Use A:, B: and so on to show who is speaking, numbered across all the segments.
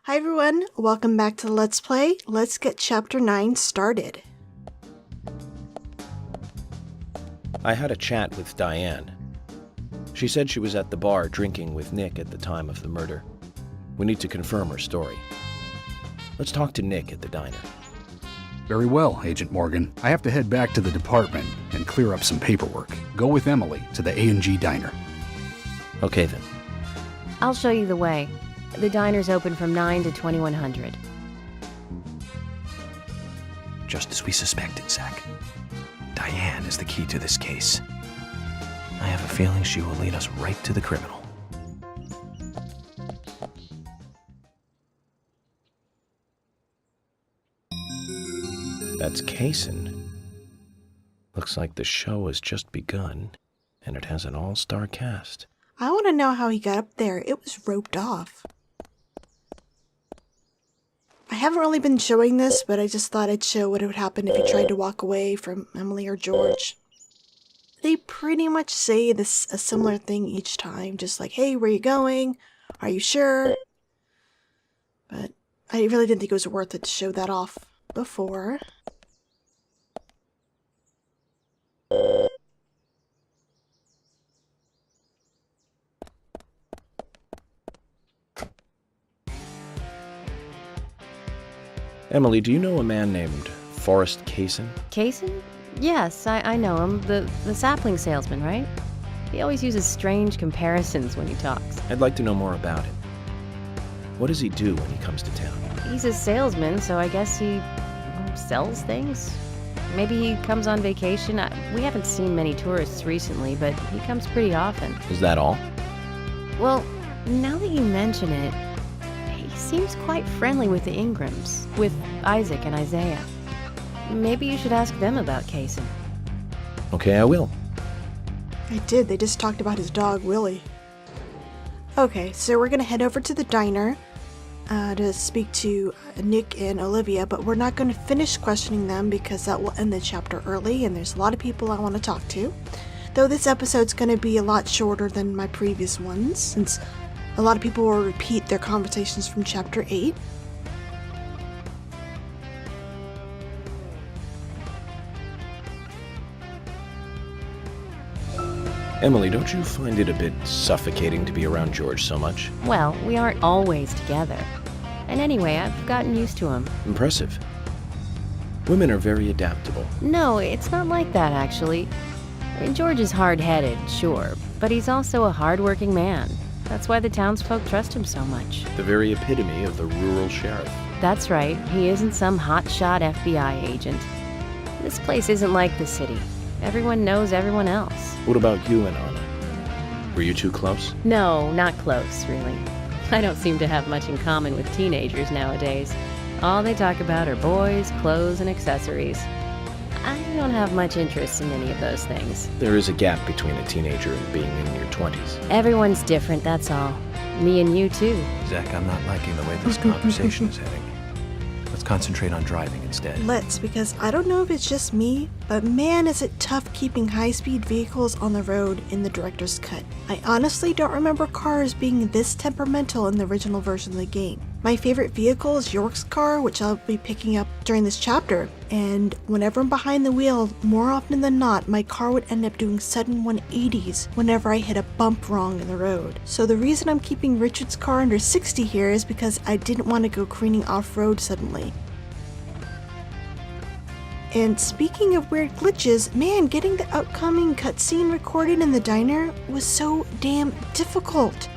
A: Hi everyone, welcome back to Let's Play. Let's get Chapter 9 started.
B: I had a chat with Diane. She said she was at the bar drinking with Nick at the time of the murder. We need to confirm her story. Let's talk to Nick at the diner.
C: Very well, Agent Morgan. I have to head back to the department and clear up some paperwork. Go with Emily to the A&G Diner.
B: Okay then.
D: I'll show you the way. The diner's open from 9 to 2100.
E: Just as we suspected, Zach. Diane is the key to this case. I have a feeling she will lead us right to the criminal.
B: That's Kaysen. Looks like the show has just begun, and it has an all-star cast.
A: I want to know how he got up there. It was roped off. I haven't really been showing this, but I just thought I'd show what would happen if he tried to walk away from Emily or George. They pretty much say a similar thing each time, just like, hey, where are you going? Are you sure? But I really didn't think it was worth it to show that off before.
B: Emily, do you know a man named Forrest Kaysen?
D: Kaysen? Yes, I know him. The sapling salesman, right? He always uses strange comparisons when he talks.
B: I'd like to know more about him. What does he do when he comes to town?
D: He's a salesman, so I guess he sells things? Maybe he comes on vacation. We haven't seen many tourists recently, but he comes pretty often.
B: Is that all?
D: Well, now that you mention it, he seems quite friendly with the Ingrams, with Isaac and Isaiah. Maybe you should ask them about Kaysen.
B: Okay, I will.
A: I did. They just talked about his dog, Willie. Okay, so we're going to head over to the diner to speak to Nick and Olivia, but we're not going to finish questioning them because that will end the chapter early, and there's a lot of people I want to talk to. Though this episode's going to be a lot shorter than my previous ones, since a lot of people will repeat their conversations from chapter 8.
B: Emily, don't you find it a bit suffocating to be around George so much?
D: Well, we aren't always together. And anyway, I've gotten used to him.
B: Impressive. Women are very adaptable.
D: No, it's not like that, actually. I mean, George is hard-headed, sure, but he's also a hard-working man. That's why the townsfolk trust him so much.
B: The very epitome of the rural sheriff.
D: That's right. He isn't some hotshot FBI agent. This place isn't like the city. Everyone knows everyone else.
B: What about you and Anna? Were you two close?
D: No, not close, really. I don't seem to have much in common with teenagers nowadays. All they talk about are boys, clothes, and accessories. I don't have much interest in any of those things.
B: There is a gap between a teenager and being in your 20s.
D: Everyone's different, that's all. Me and you, too.
E: Zach, I'm not liking the way this conversation is heading. Let's concentrate on driving instead.
A: Let's, because I don't know if it's just me, but man is it tough keeping high-speed vehicles on the road in the director's cut. I honestly don't remember cars being this temperamental in the original version of the game. My favorite vehicle is York's car, which I'll be picking up during this chapter, and whenever I'm behind the wheel, more often than not, my car would end up doing sudden 180s whenever I hit a bump wrong in the road. So the reason I'm keeping Richard's car under 60 here is because I didn't want to go careening off-road suddenly. And speaking of weird glitches, man, getting the upcoming cutscene recorded in the diner was so damn difficult.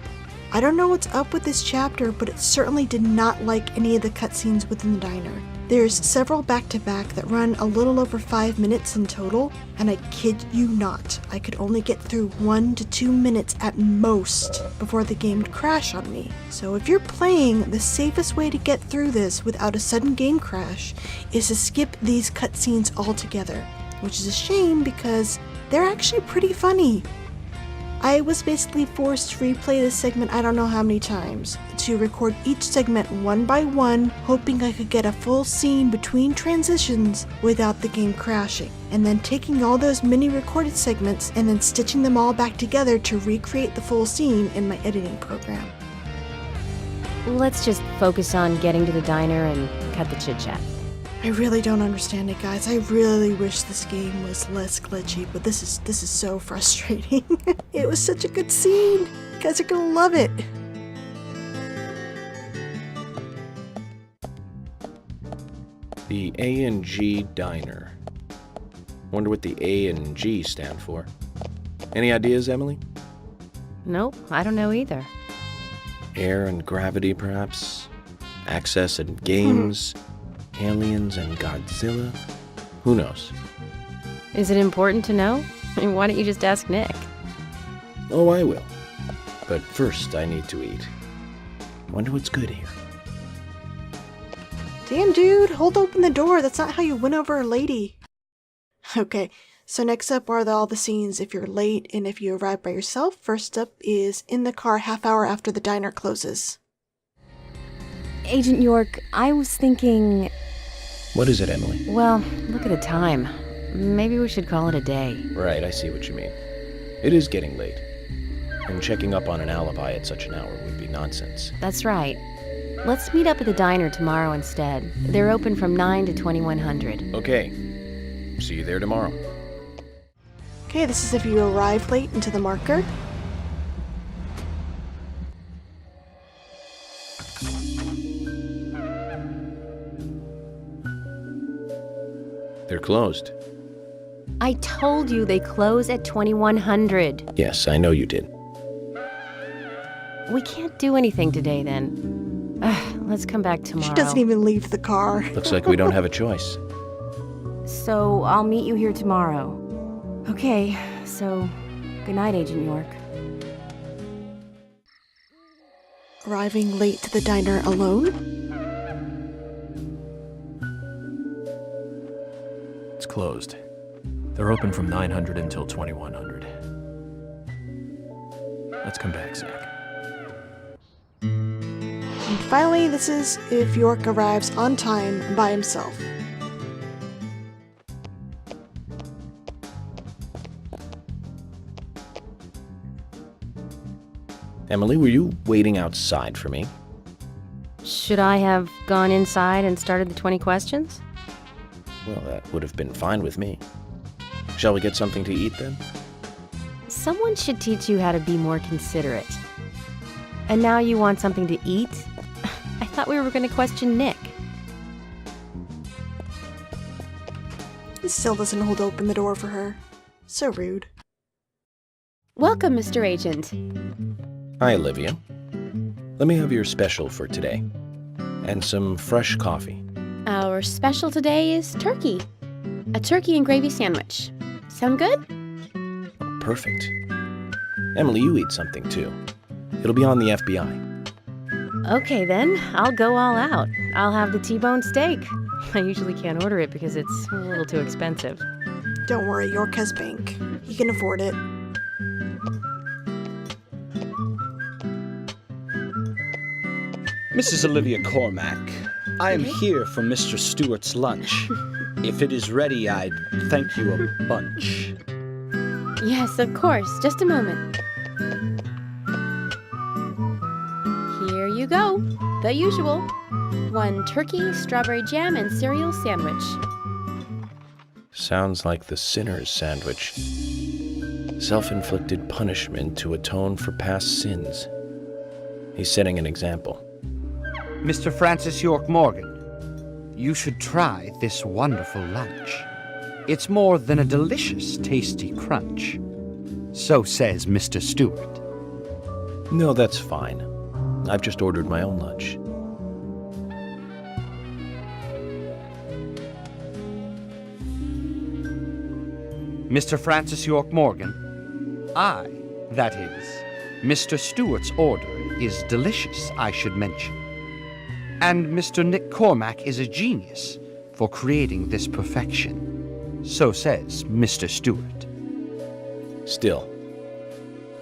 A: I don't know what's up with this chapter, but it certainly did not like any of the cutscenes within the diner. There's several back-to-back that run a little over 5 minutes in total, and I kid you not, I could only get through 1 to 2 minutes at most before the game would crash on me. So if you're playing, the safest way to get through this without a sudden game crash is to skip these cutscenes altogether, which is a shame because they're actually pretty funny. I was basically forced to replay this segment I don't know how many times, to record each segment one by one, hoping I could get a full scene between transitions without the game crashing, and then taking all those mini recorded segments and then stitching them all back together to recreate the full scene in my editing program.
D: Let's just focus on getting to the diner and cut the chit-chat.
A: I really don't understand it, guys. I really wish this game was less glitchy, but this is so frustrating. It was such a good scene. You guys are gonna love it.
B: The A&G Diner. Wonder what the A&G stand for. Any ideas, Emily?
D: Nope, I don't know either.
B: Air and gravity, perhaps? Access and games? Aliens and Godzilla? Who knows?
D: Is it important to know? I mean, why don't you just ask Nick?
B: Oh, I will. But first, I need to eat. Wonder what's good here.
A: Damn, dude, hold open the door. That's not how you win over a lady. Okay, so next up are all the scenes if you're late and if you arrive by yourself. First up is in the car half hour after the diner closes.
D: Agent York, I was thinking...
B: What is it, Emily?
D: Well, look at the time. Maybe we should call it a day.
B: Right, I see what you mean. It is getting late. And checking up on an alibi at such an hour would be nonsense.
D: That's right. Let's meet up at the diner tomorrow instead. They're open from 9 to 2100.
B: Okay. See you there tomorrow.
A: Okay, this is if you arrive late into the marker.
B: They're closed.
D: I told you they close at 2100.
B: Yes, I know you did.
D: We can't do anything today then. Let's come back tomorrow.
A: She doesn't even leave the car.
B: Looks like we don't have a choice.
D: So I'll meet you here tomorrow. Okay, so good night, Agent York.
A: Arriving late to the diner alone?
E: It's closed. They're open from 900 until 2100. Let's come back, Zach.
A: And finally, this is if York arrives on time by himself.
B: Emily, were you waiting outside for me?
D: Should I have gone inside and started the 20 questions?
B: Well, that would have been fine with me. Shall we get something to eat then?
D: Someone should teach you how to be more considerate. And now you want something to eat? I thought we were going to question Nick.
A: He still doesn't hold open the door for her. So rude.
F: Welcome, Mr. Agent.
B: Hi, Olivia. Let me have your special for today. And some fresh coffee.
F: Our special today is turkey. A turkey and gravy sandwich. Sound good?
B: Oh, perfect. Emily, you eat something too. It'll be on the FBI.
D: Okay then, I'll go all out. I'll have the T-bone steak. I usually can't order it because it's a little too expensive.
A: Don't worry, York has bank. He can afford it.
G: Mrs. Olivia Cormack, I am here for Mr. Stewart's lunch. If it is ready, I'd thank you a bunch.
F: Yes, of course. Just a moment. Here you go. The usual. 1 turkey, strawberry jam, and cereal sandwich.
B: Sounds like the sinner's sandwich. Self-inflicted punishment to atone for past sins. He's setting an example.
H: Mr. Francis York Morgan, you should try this wonderful lunch. It's more than a delicious, tasty crunch. So says Mr. Stewart.
B: No, that's fine. I've just ordered my own lunch.
H: Mr. Francis York Morgan, that is, Mr. Stewart's order is delicious, I should mention. And Mr. Nick Cormack is a genius for creating this perfection. So says Mr. Stewart.
B: Still,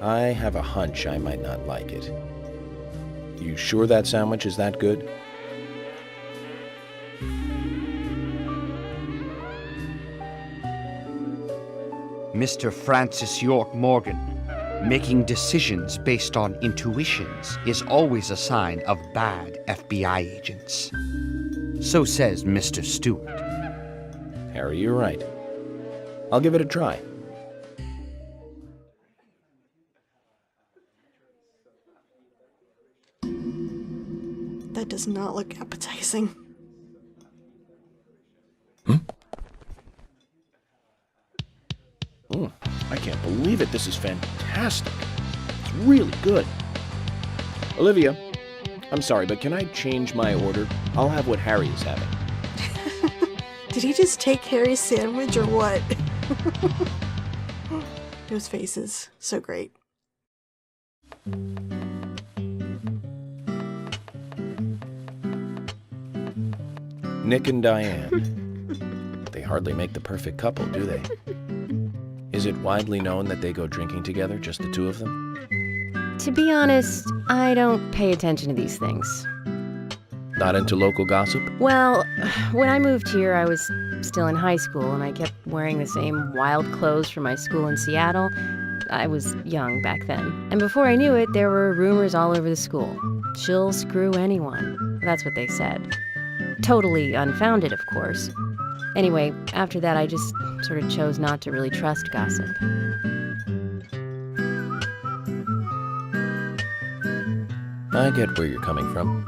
B: I have a hunch I might not like it. You sure that sandwich is that good?
H: Mr. Francis York Morgan, Making decisions based on intuitions is always a sign of bad FBI agents. So says Mr. Stewart.
B: Harry, you're right. I'll give it a try.
A: That does not look appetizing.
B: I can't believe it. This is fantastic. It's really good. Olivia, I'm sorry, but can I change my order? I'll have what Harry is having.
A: Did he just take Harry's sandwich or what? Those faces. So great.
B: Nick and Diane. They hardly make the perfect couple, do they? Is it widely known that they go drinking together, just the two of them?
D: To be honest, I don't pay attention to these things.
B: Not into local gossip?
D: Well, when I moved here, I was still in high school, and I kept wearing the same wild clothes from my school in Seattle. I was young back then. And before I knew it, there were rumors all over the school. She'll screw anyone. That's what they said. Totally unfounded, of course. Anyway, after that, I just sort of chose not to really trust gossip.
B: I get where you're coming from.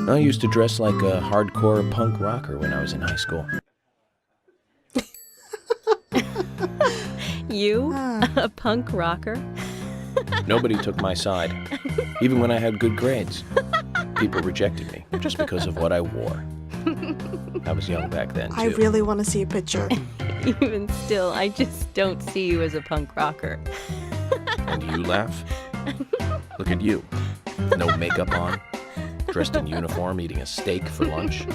B: I used to dress like a hardcore punk rocker when I was in high school.
D: You? A punk rocker?
B: Nobody took my side, even when I had good grades. People rejected me just because of what I wore. I was young back then, too.
A: I really want to see a picture.
D: Even still, I just don't see you as a punk rocker.
B: And you laugh? Look at you. No makeup on, dressed in uniform, eating a steak for lunch.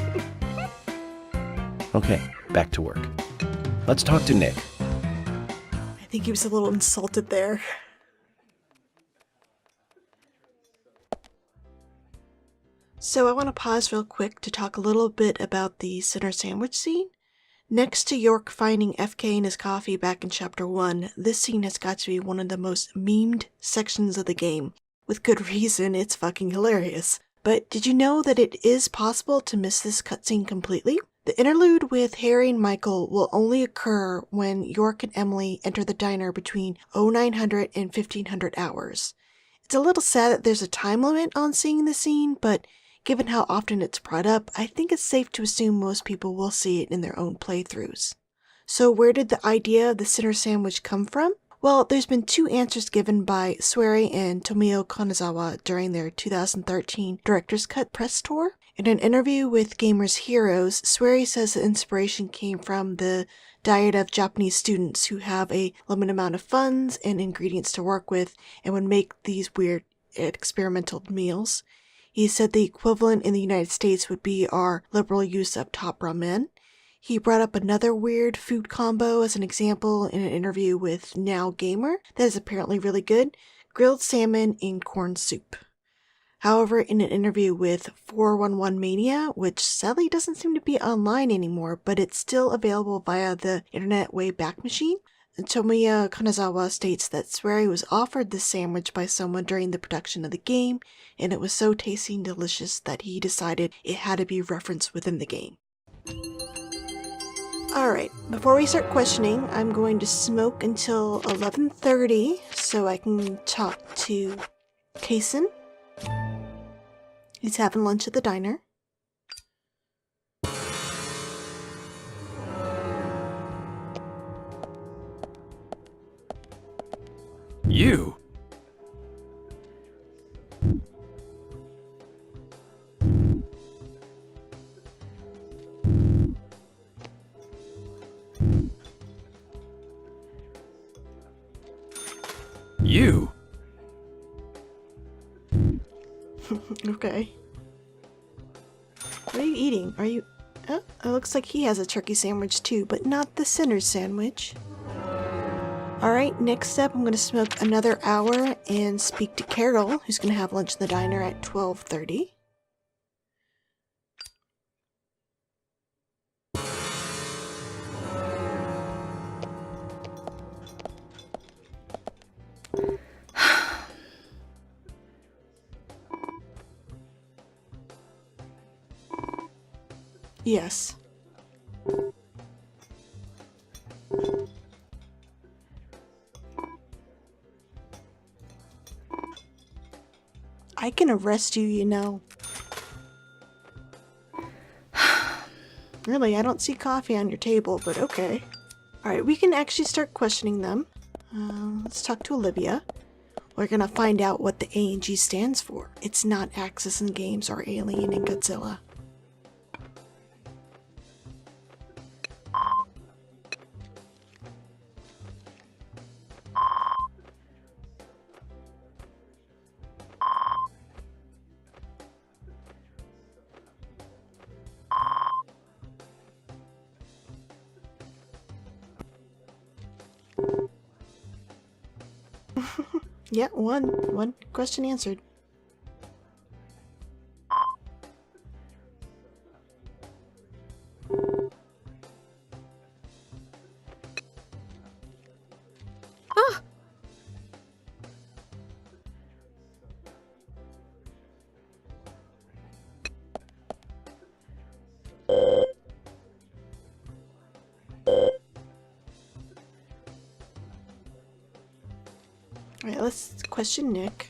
B: Okay, back to work. Let's talk to Nick.
A: I think he was a little insulted there. So I want to pause real quick to talk a little bit about the center sandwich scene. Next to York finding FK in his coffee back in Chapter 1, this scene has got to be one of the most memed sections of the game. With good reason, it's fucking hilarious. But did you know that it is possible to miss this cutscene completely? The interlude with Harry and Michael will only occur when York and Emily enter the diner between 0900 and 1500 hours. It's a little sad that there's a time limit on seeing the scene, but given how often it's brought up, I think it's safe to assume most people will see it in their own playthroughs. So where did the idea of the center sandwich come from? Well, there's been two answers given by Swery and Tomio Kanazawa during their 2013 Director's Cut press tour. In an interview with Gamers Heroes, Swery says the inspiration came from the diet of Japanese students who have a limited amount of funds and ingredients to work with and would make these weird experimental meals. He said the equivalent in the United States would be our liberal use of top ramen. He brought up another weird food combo as an example in an interview with Now Gamer that is apparently really good: grilled salmon and corn soup. However, in an interview with 411 Mania, which sadly doesn't seem to be online anymore, but it's still available via the Internet Wayback Machine, Tomiya Kanazawa states that Swery was offered this sandwich by someone during the production of the game, and it was so tasty and delicious that he decided it had to be referenced within the game. Alright, before we start questioning, I'm going to smoke until 11:30 so I can talk to Kason. He's having lunch at the diner.
E: You? You?
A: Okay. What are you eating? Are you... Oh, it looks like he has a turkey sandwich too, but not the center sandwich. Alright, next up I'm going to smoke another hour and speak to Carol, who's going to have lunch in the diner at 12:30. Yes. I can arrest you, you know. Really, I don't see coffee on your table, but okay. Alright, we can actually start questioning them. Let's talk to Olivia. We're gonna find out what the A&G stands for. It's not Axis and Games or Alien and Godzilla. Yeah, one question answered. Alright, let's question Nick.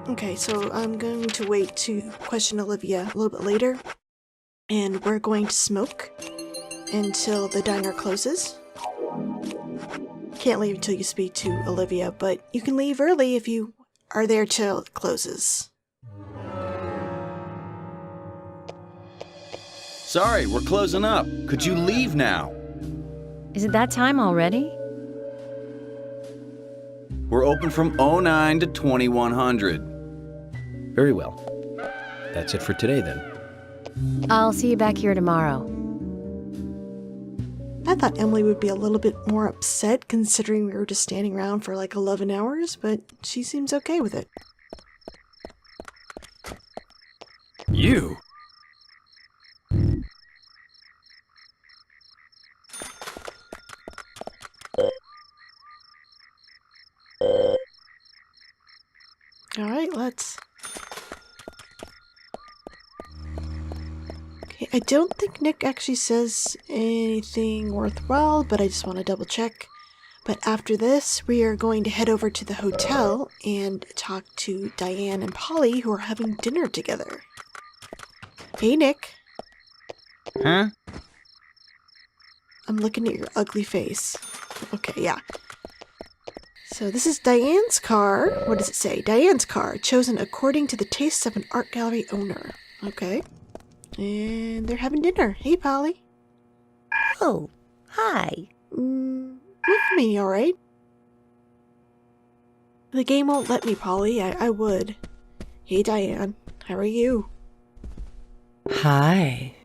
A: Okay, so I'm going to wait to question Olivia a little bit later. And we're going to smoke until the diner closes. Can't leave until you speak to Olivia, but you can leave early if you are there till it closes.
B: Sorry, we're closing up. Could you leave now?
D: Is it that time already?
B: We're open from 09 to 2100. Very well. That's it for today, then.
D: I'll see you back here tomorrow.
A: I thought Emily would be a little bit more upset considering we were just standing around for like 11 hours, but she seems okay with it.
B: You?
A: Alright, let's... Okay, I don't think Nick actually says anything worthwhile, but I just want to double check. But after this, we are going to head over to the hotel and talk to Diane and Polly, who are having dinner together. Hey, Nick.
G: Huh?
A: I'm looking at your ugly face. Okay, yeah. So this is Diane's car. What does it say? Diane's car, chosen according to the tastes of an art gallery owner. Okay. And they're having dinner. Hey, Polly.
I: Oh, hi.
A: Look at me, alright? The game won't let me, Polly. I would. Hey, Diane. How are you?
I: Hi.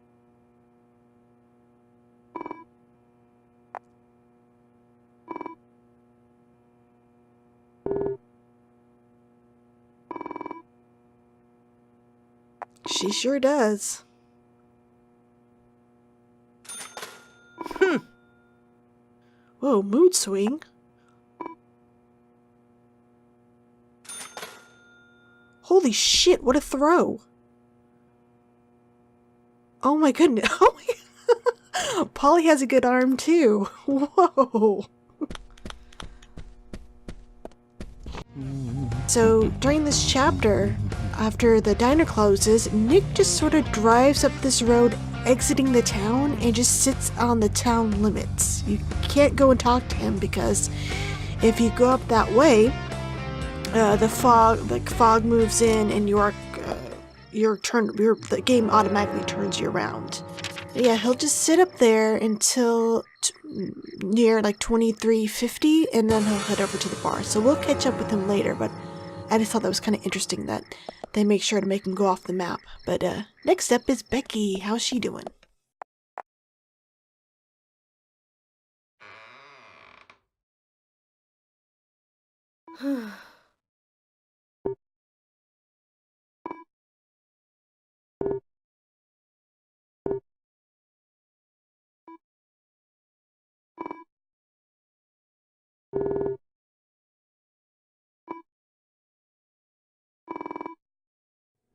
A: She sure does. Whoa, mood swing. Holy shit, what a throw. Oh my goodness. Oh my. Polly has a good arm too. Whoa. So during this chapter, after the diner closes, Nick just sort of drives up this road exiting the town and just sits on the town limits. You can't go and talk to him because if you go up that way, the fog moves in and the game automatically turns you around. Yeah, he'll just sit up there until near like 23:50, and then he'll head over to the bar. So we'll catch up with him later, but I just thought that was kind of interesting that they make sure to make him go off the map. But next up is Becky. How's she doing?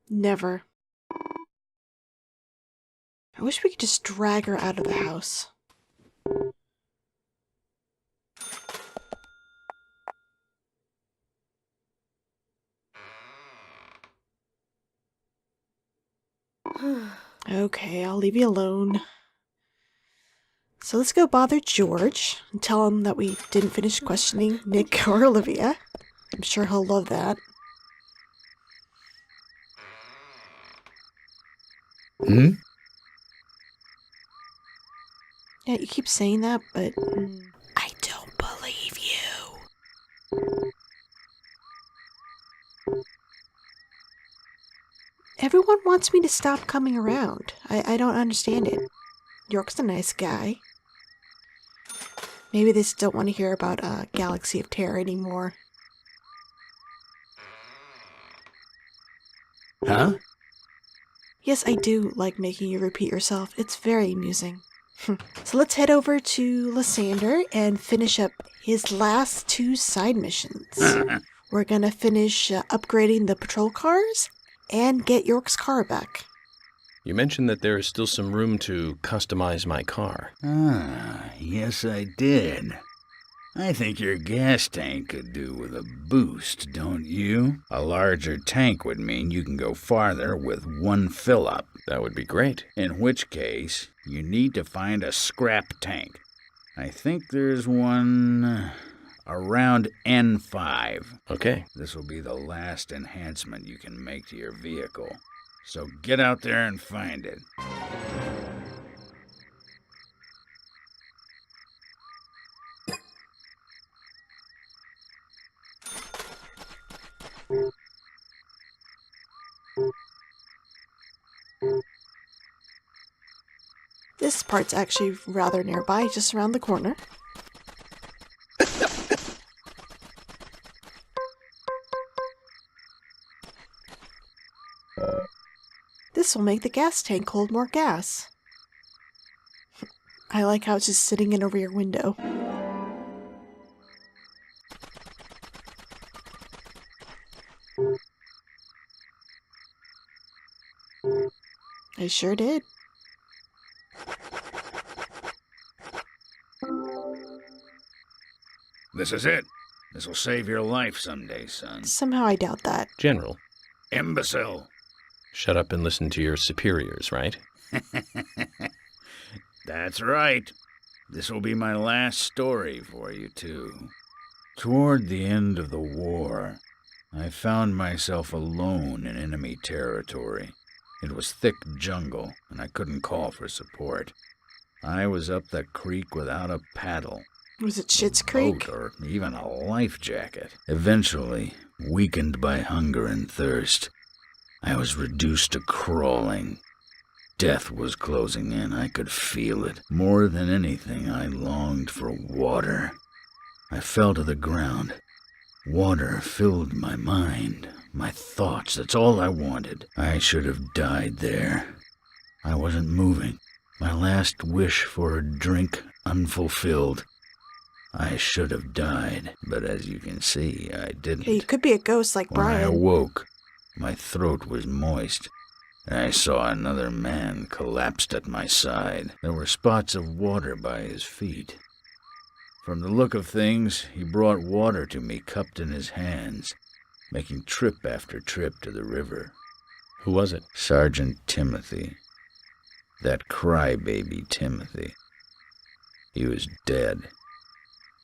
A: Never. I wish we could just drag her out of the house. Okay, I'll leave you alone. So let's go bother George and tell him that we didn't finish questioning Nick or Olivia. I'm sure he'll love that.
C: Hmm?
A: Yeah, you keep saying that, but I don't believe you. Everyone wants me to stop coming around. I don't understand it. York's a nice guy. Maybe they just don't want to hear about Galaxy of Terror anymore.
C: Huh?
A: Yes, I do like making you repeat yourself. It's very amusing. So let's head over to Lysander and finish up his last 2 side missions. We're gonna finish upgrading the patrol cars and get York's car back.
B: You mentioned that there is still some room to customize my car.
J: Ah, yes I did. I think your gas tank could do with a boost, don't you? A larger tank would mean you can go farther with one fill-up.
B: That would be great.
J: In which case, you need to find a scrap tank. I think there's one around N5.
B: Okay.
J: This will be the last enhancement you can make to your vehicle. So get out there and find it.
A: This part's actually rather nearby, just around the corner. This will make the gas tank hold more gas. I like how it's just sitting in over your window. I sure did.
J: This is it. This will save your life someday, son.
A: Somehow I doubt that.
B: General,
J: Imbecile.
B: shut up and listen to your superiors, right?
J: That's right. This will be my last story for you, too. Toward the end of the war, I found myself alone in enemy territory. It was thick jungle, and I couldn't call for support. I was up the creek without a paddle.
A: Was it Schitt's Creek?
J: Boat or even a life jacket. Eventually, weakened by hunger and thirst, I was reduced to crawling. Death was closing in. I could feel it. More than anything, I longed for water. I fell to the ground. Water filled my mind, my thoughts. That's all I wanted. I should have died there. I wasn't moving. My last wish for a drink unfulfilled. I should have died, but as you can see, I didn't.
A: Yeah, you could be a ghost like
J: When I
A: Brian.
J: awoke, my throat was moist. I saw another man collapsed at my side. There were spots of water by his feet. From the look of things, he brought water to me cupped in his hands, making trip after trip to the river.
B: Who was it?
J: Sergeant Timothy. That crybaby Timothy. He was dead.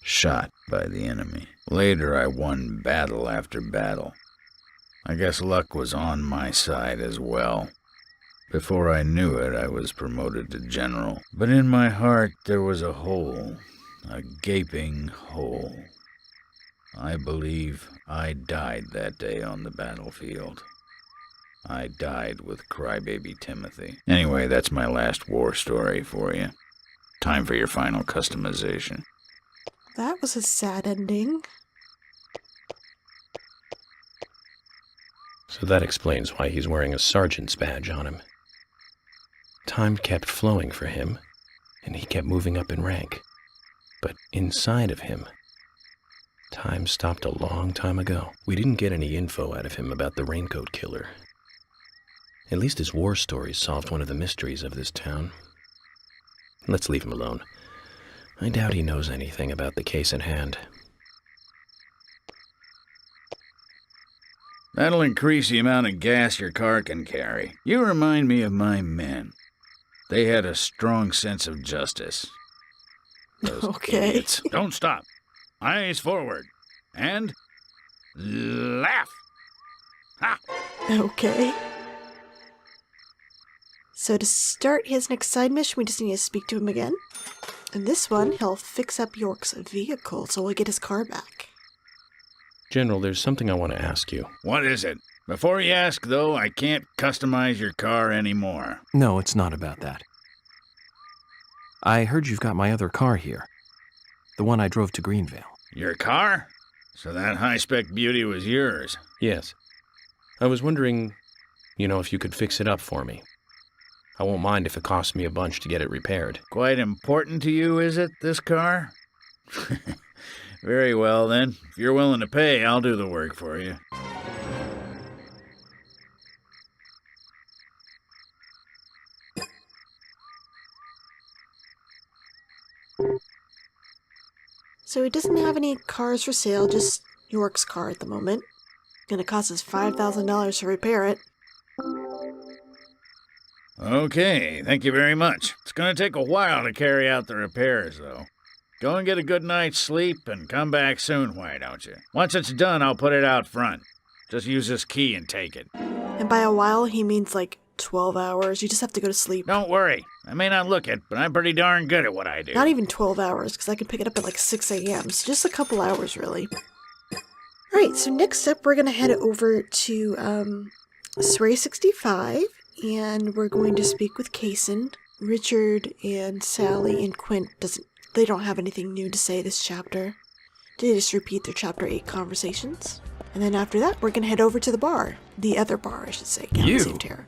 J: Shot by the enemy. Later, I won battle after battle. I guess luck was on my side as well. Before I knew it, I was promoted to general. But in my heart, there was a hole. A gaping hole. I believe I died that day on the battlefield. I died with crybaby Timothy. Anyway, that's my last war story for you. Time for your final customization.
A: That was a sad ending.
B: So that explains why he's wearing a sergeant's badge on him. Time kept flowing for him, and he kept moving up in rank. But inside of him, time stopped a long time ago. We didn't get any info out of him about the Raincoat Killer. At least his war stories solved one of the mysteries of this town. Let's leave him alone. I doubt he knows anything about the case in hand.
J: That'll increase the amount of gas your car can carry. You remind me of my men. They had a strong sense of justice. Those idiots. Don't stop. Eyes forward. And laugh. Ha!
A: Okay. So to start his next side mission, we just need to speak to him again. And this one, he'll fix up York's vehicle, so we'll get his car back.
B: General, there's something I want to ask you.
J: What is it? Before you ask, though, I can't customize your car anymore.
E: No, it's not about that. I heard you've got my other car here. The one I drove to Greenvale.
J: Your car? So that high-spec beauty was yours?
B: Yes. I was wondering, if you could fix it up for me. I won't mind if it costs me a bunch to get it repaired.
J: Quite important to you, is it, this car? Very well, then. If you're willing to pay, I'll do the work for you.
A: So he doesn't have any cars for sale, just York's car at the moment. Gonna cost us $5,000 to repair it.
J: Okay, thank you very much. It's gonna take a while to carry out the repairs, though. Go and get a good night's sleep and come back soon, why don't you? Once it's done, I'll put it out front. Just use this key and take it.
A: And by a while, he means like 12 hours. You just have to go to sleep.
J: Don't worry. I may not look it, but I'm pretty darn good at what I do.
A: Not even 12 hours, because I can pick it up at like 6 a.m. So just a couple hours, really. Alright, so next up, we're going to head over to Surrey 65, and we're going to speak with Kaysen. Richard and Sally and Quint they don't have anything new to say this chapter. They just repeat their chapter 8 conversations. And then after that, we're going to head over to the bar. The other bar, I should say. Galaxy of Terror.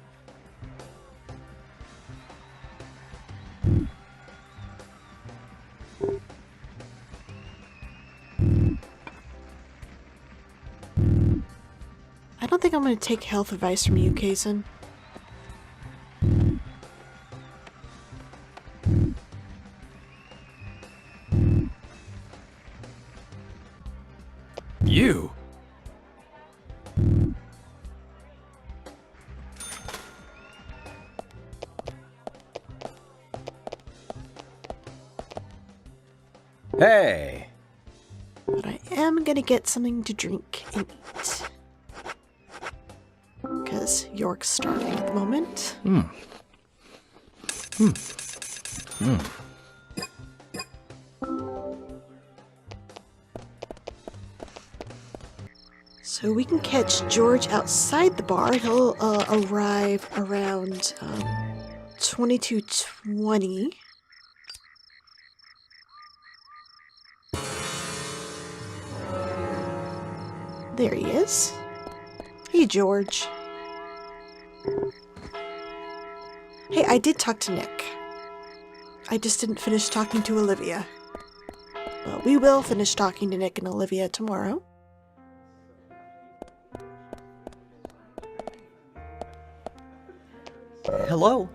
A: I don't think I'm going to take health advice from you, Kaysen.
E: You?
B: Hey!
A: But I am going to get something to drink and eat. Because York's starving at the moment. So we can catch George outside the bar. He'll arrive around 22:20. There he is. Hey, George. Hey, I did talk to Nick. I just didn't finish talking to Olivia. Well, we will finish talking to Nick and Olivia tomorrow.
G: Hello?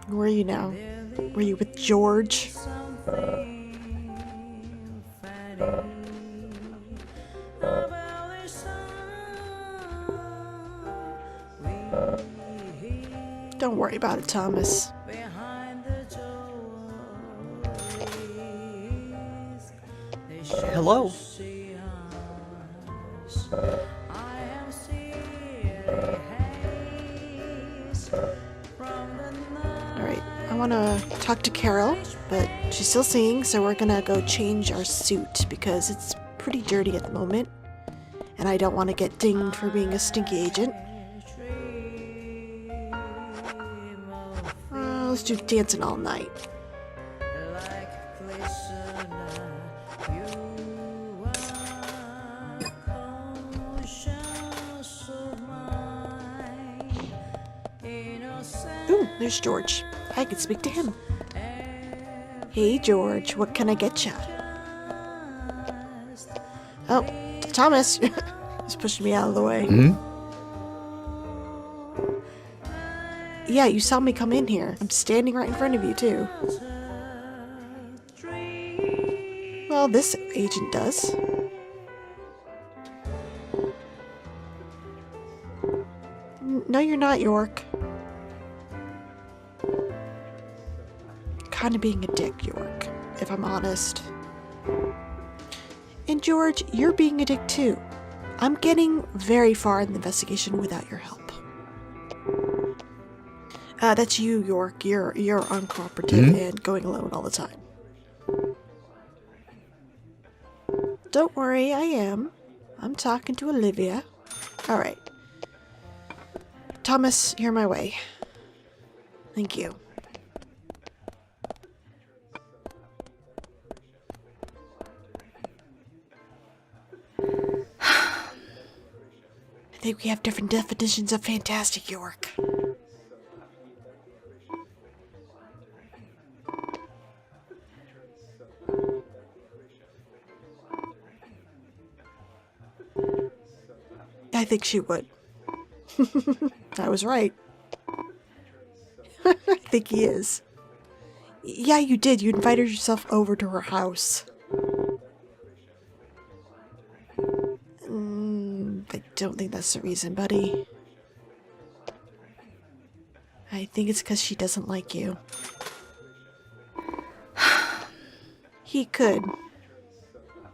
A: Where are you now? Were you with George? Don't worry about it, Thomas.
G: Hello?
A: Alright, I want to talk to Carol, but she's still singing, so we're gonna go change our suit because it's pretty dirty at the moment, and I don't want to get dinged for being a stinky agent. Let's do dancing all night. Ooh, there's George. I can speak to him. Hey, George, what can I get ya? Oh, Thomas. He's pushing me out of the way. Yeah, you saw me come in here. I'm standing right in front of you, too. Well, this agent does. No, you're not, York. Kind of being a dick, York, if I'm honest. And George, you're being a dick, too. I'm getting very far in the investigation without your help. That's you, York. You're uncooperative and going alone all the time. Don't worry, I am. I'm talking to Olivia. Alright. Thomas, you're my way. Thank you. I think we have different definitions of fantastic, York. I think she would. I was right. I think he is. Yeah, you did. You invited yourself over to her house. I don't think that's the reason, buddy. I think it's because she doesn't like you. He could.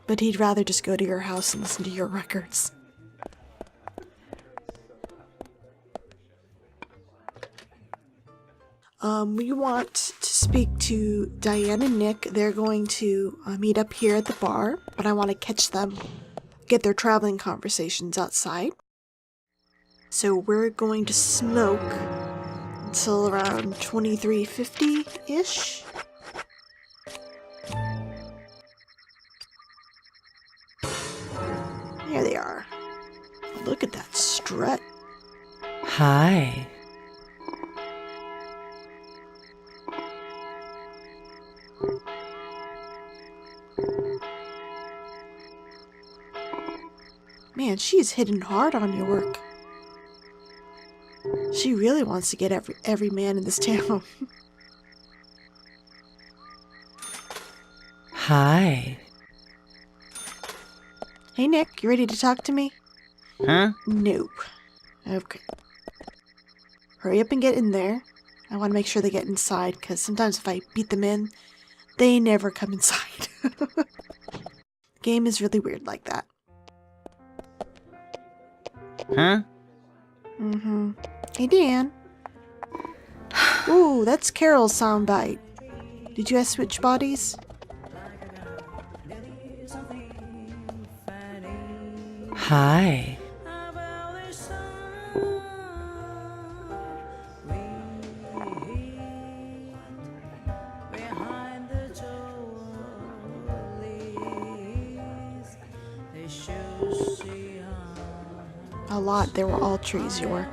A: But he'd rather just go to your house and listen to your records. We want to speak to Diane and Nick. They're going to meet up here at the bar, but I want to catch them, get their traveling conversations outside. So we're going to smoke until around 23:50-ish. There they are. Look at that strut.
I: Hi.
A: Man, she's hitting hard on your work. She really wants to get every man in this town.
I: Hi.
A: Hey, Nick, you ready to talk to me?
G: Huh?
A: Nope. Okay. Hurry up and get in there. I want to make sure they get inside, because sometimes if I beat them in, they never come inside. Game is really weird like that.
G: Huh?
A: Mm-hmm. Hey, Dan. Ooh, that's Carol's soundbite. Did you guys switch bodies?
I: Hi.
A: A lot. They were all trees, York.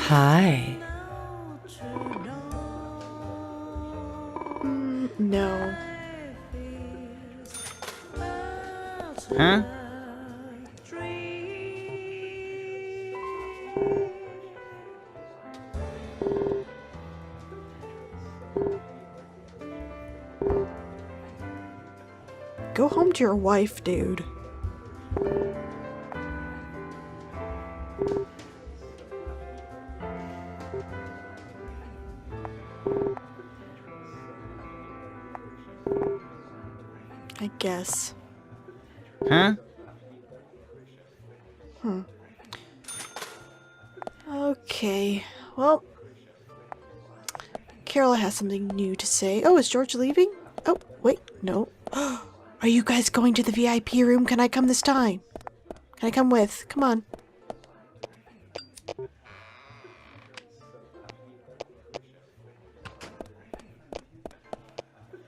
I: Hi.
A: No.
G: Huh?
A: Go home to your wife, dude. I guess.
G: Huh?
A: Okay, well, Carol has something new to say. Oh, is George leaving? Oh, wait, no. Are you guys going to the VIP room? Can I come this time? Can I come with? Come on.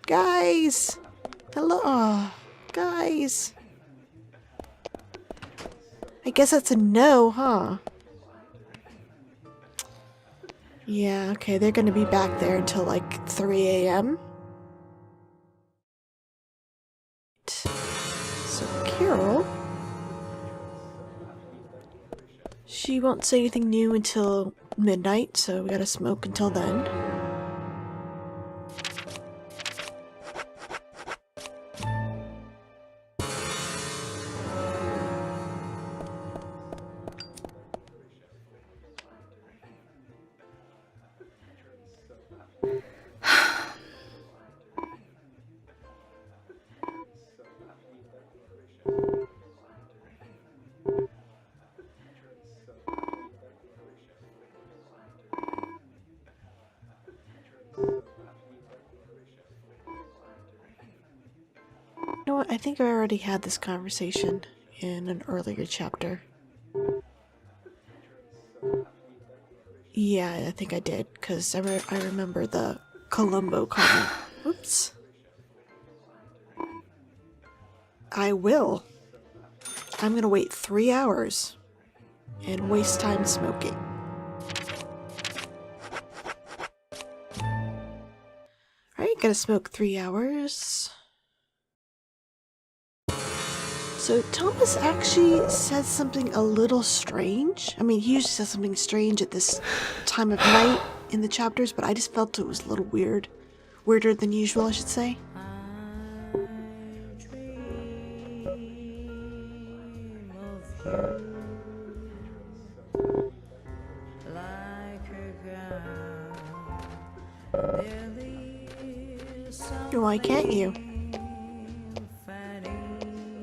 A: Guys! Hello? Oh, guys. I guess that's a no, huh? Yeah, okay, they're gonna be back there until like 3 a.m. So Carol, she won't say anything new until midnight, so we gotta smoke until then. You know what? I think I already had this conversation in an earlier chapter. Yeah, I think I did, because I remember the Columbo comment. Oops. I will. I'm gonna wait 3 hours and waste time smoking. Alright, gotta smoke 3 hours. So Thomas actually says something a little strange. I mean, he usually says something strange at this time of night in the chapters, but I just felt it was a little weird. Weirder than usual, I should say. Why can't you?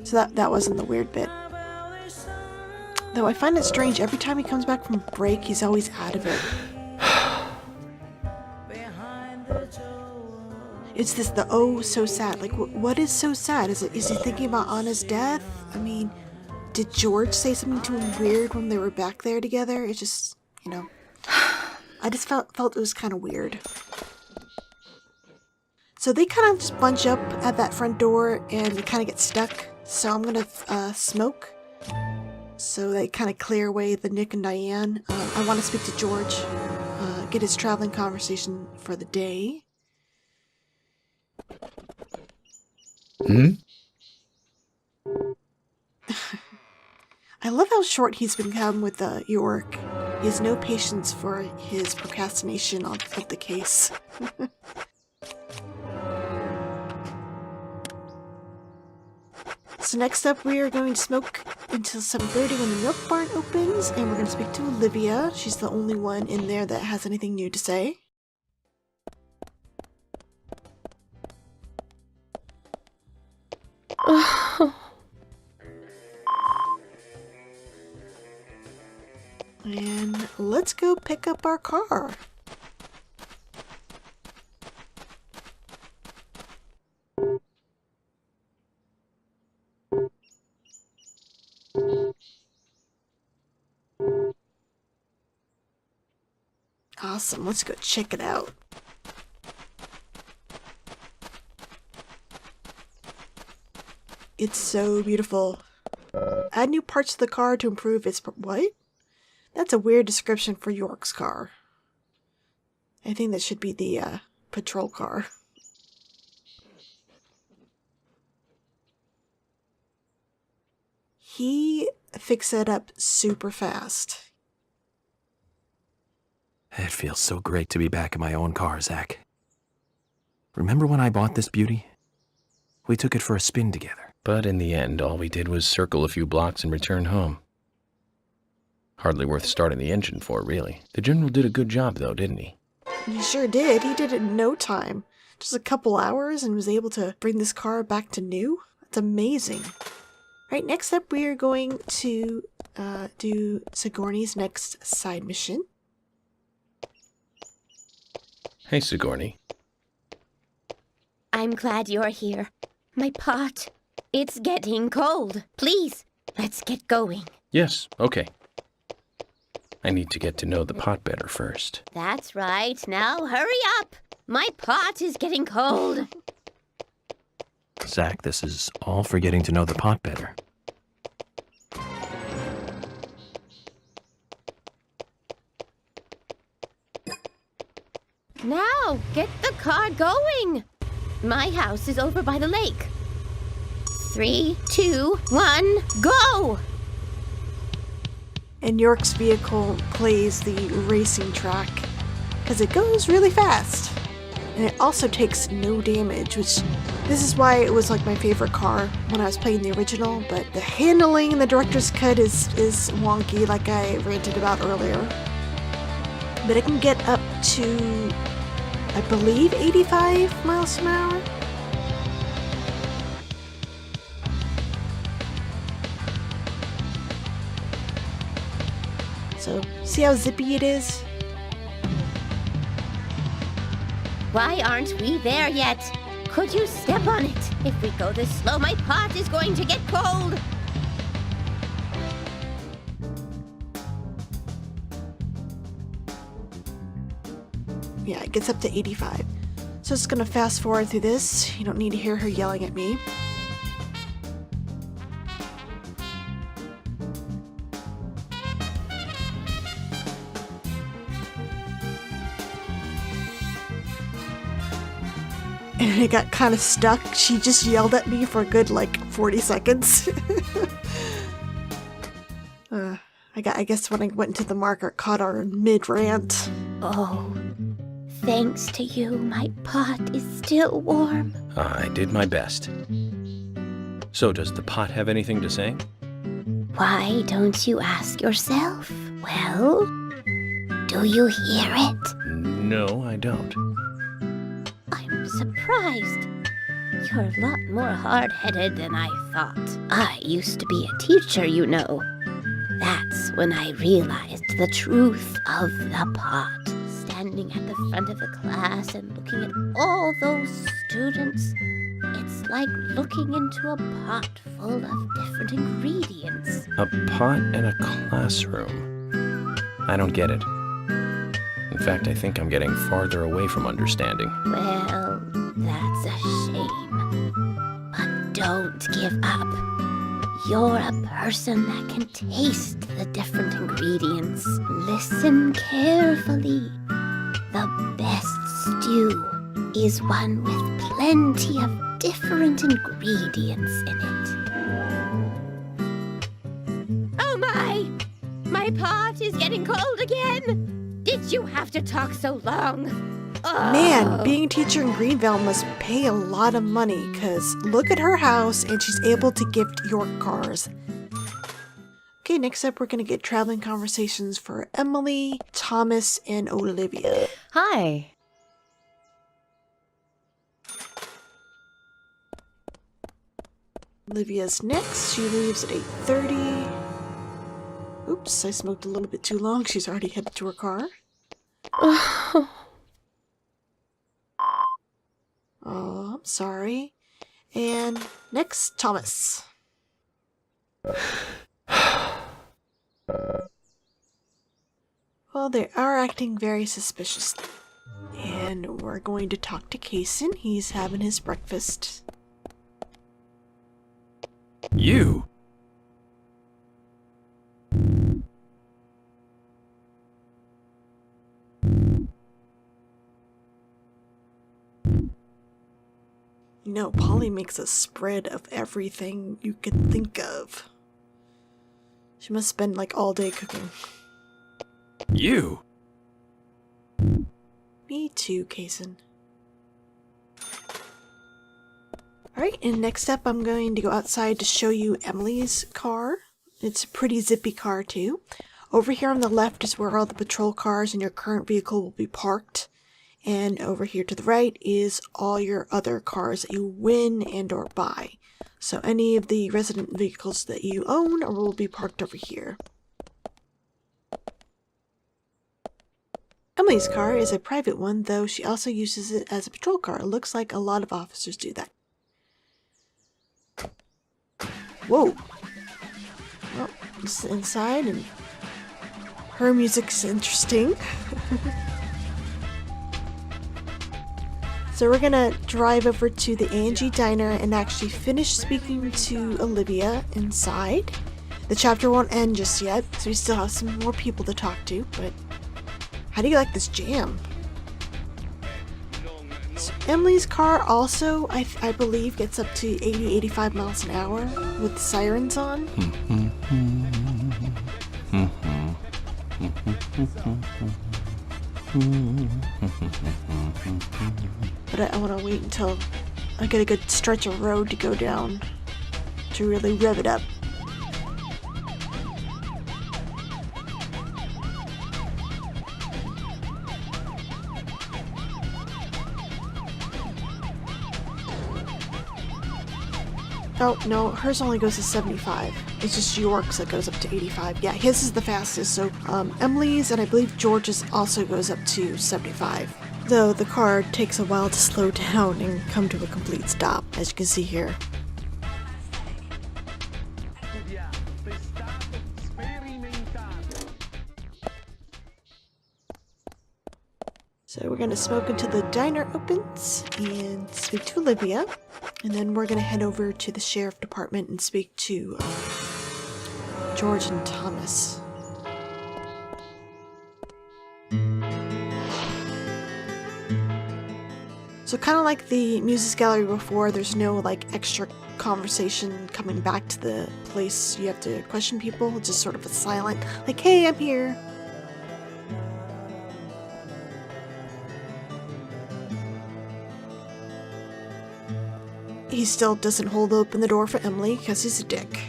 A: So that wasn't the weird bit. Though I find it strange, every time he comes back from break, he's always out of it. It's this, the oh, so sad. Like, what is so sad? Is he thinking about Anna's death? I mean, did George say something to him weird when they were back there together? It's just, you know. I just felt it was kind of weird. So they kind of just bunch up at that front door and they kind of get stuck. So I'm gonna smoke. So they kind of clear away the Nick and Diane. I want to speak to George, get his traveling conversation for the day. I love how short he's become with York. He has no patience for his procrastination of the case. So next up, we are going to smoke until 7:30 when the milk barn opens, and we're going to speak to Olivia. She's the only one in there that has anything new to say. And let's go pick up our car. Awesome, let's go check it out. It's so beautiful. Add new parts to the car to improve its... What? That's a weird description for York's car. I think that should be the patrol car. He fixed it up super fast.
E: It feels so great to be back in my own car, Zach. Remember when I bought this beauty? We took it for a spin together.
B: But in the end, all we did was circle a few blocks and return home. Hardly worth starting the engine for, really. The General did a good job, though, didn't he?
A: He sure did. He did it in no time. Just a couple hours and was able to bring this car back to new. That's amazing. Right, next up we are going to do Sigourney's next side mission.
B: Hey, Sigourney.
F: I'm glad you're here. My pot. It's getting cold. Please, let's get going.
B: Yes, okay. I need to get to know the pot better first.
F: That's right. Now hurry up. My pot is getting cold.
E: Zach, this is all for getting to know the pot better.
F: Now, get the car going. My house is over by the lake. 3, 2, 1, go!
A: And York's vehicle plays the racing track because it goes really fast. And it also takes no damage, which this is why it was like my favorite car when I was playing the original, but the handling in the director's cut is wonky like I ranted about earlier. But it can get up to, I believe, 85 miles an hour. So, see how zippy it is?
F: Why aren't we there yet? Could you step on it? If we go this slow, my pot is going to get cold.
A: Yeah, it gets up to 85. So it's gonna fast forward through this. You don't need to hear her yelling at me. And it got kind of stuck. She just yelled at me for a good, 40 seconds. I guess when I went into the marker, caught her mid-rant.
F: Oh, thanks to you, my pot is still warm.
B: I did my best. So does the pot have anything to say?
F: Why don't you ask yourself? Well, do you hear it?
B: No, I don't.
F: I'm surprised. You're a lot more hard-headed than I thought. I used to be a teacher, you know. That's when I realized the truth of the pot. Standing at the front of the class and looking at all those students, it's like looking into a pot full of different ingredients.
B: A pot in a classroom. I don't get it. In fact, I think I'm getting farther away from understanding.
F: Well, that's a shame. But don't give up. You're a person that can taste the different ingredients. Listen carefully. The best stew is one with plenty of different ingredients in it. Oh my! My pot is getting cold again! Did you have to talk so long? Oh.
A: Man, being a teacher in Greenville must pay a lot of money, because look at her house and she's able to gift York cars. Okay, next up we're going to get traveling conversations for Emily, Thomas, and Olivia.
D: Hi.
A: Olivia's next. She leaves at 8:30. Oops, I smoked a little bit too long. She's already headed to her car. Oh, I'm sorry. And next, Thomas. Well, they are acting very suspiciously. And we're going to talk to Kaysen. He's having his breakfast.
E: You!
A: You know, Polly makes a spread of everything you could think of. She must spend like all day cooking.
E: You!
A: Me too, Kaysen. Alright, and next up I'm going to go outside to show you Emily's car. It's a pretty zippy car too. Over here on the left is where all the patrol cars in your current vehicle will be parked. And over here to the right is all your other cars that you win and or buy. So any of the resident vehicles that you own will be parked over here. Emily's car is a private one, though she also uses it as a patrol car. It looks like a lot of officers do that. Whoa! Well, this is inside, and her music's interesting. So we're gonna drive over to the A&G Diner and actually finish speaking to Olivia inside. The chapter won't end just yet, so we still have some more people to talk to, but how do you like this jam? So Emily's car also, I believe, gets up to 80-85 miles an hour with sirens on. But I want to wait until I get a good stretch of road to go down to really rev it up. Oh, no, hers only goes to 75. It's just York's that goes up to 85. Yeah, his is the fastest, so Emily's and I believe George's also goes up to 75. Though the car takes a while to slow down and come to a complete stop, as you can see here. So we're going to smoke until the diner opens and speak to Olivia. And then we're going to head over to the sheriff department and speak to George and Thomas. So kind of like the Muses Gallery before, there's no like extra conversation coming back to the place you have to question people. It's just sort of a silent, like, hey, I'm here. He still doesn't hold open the door for Emily because he's a dick.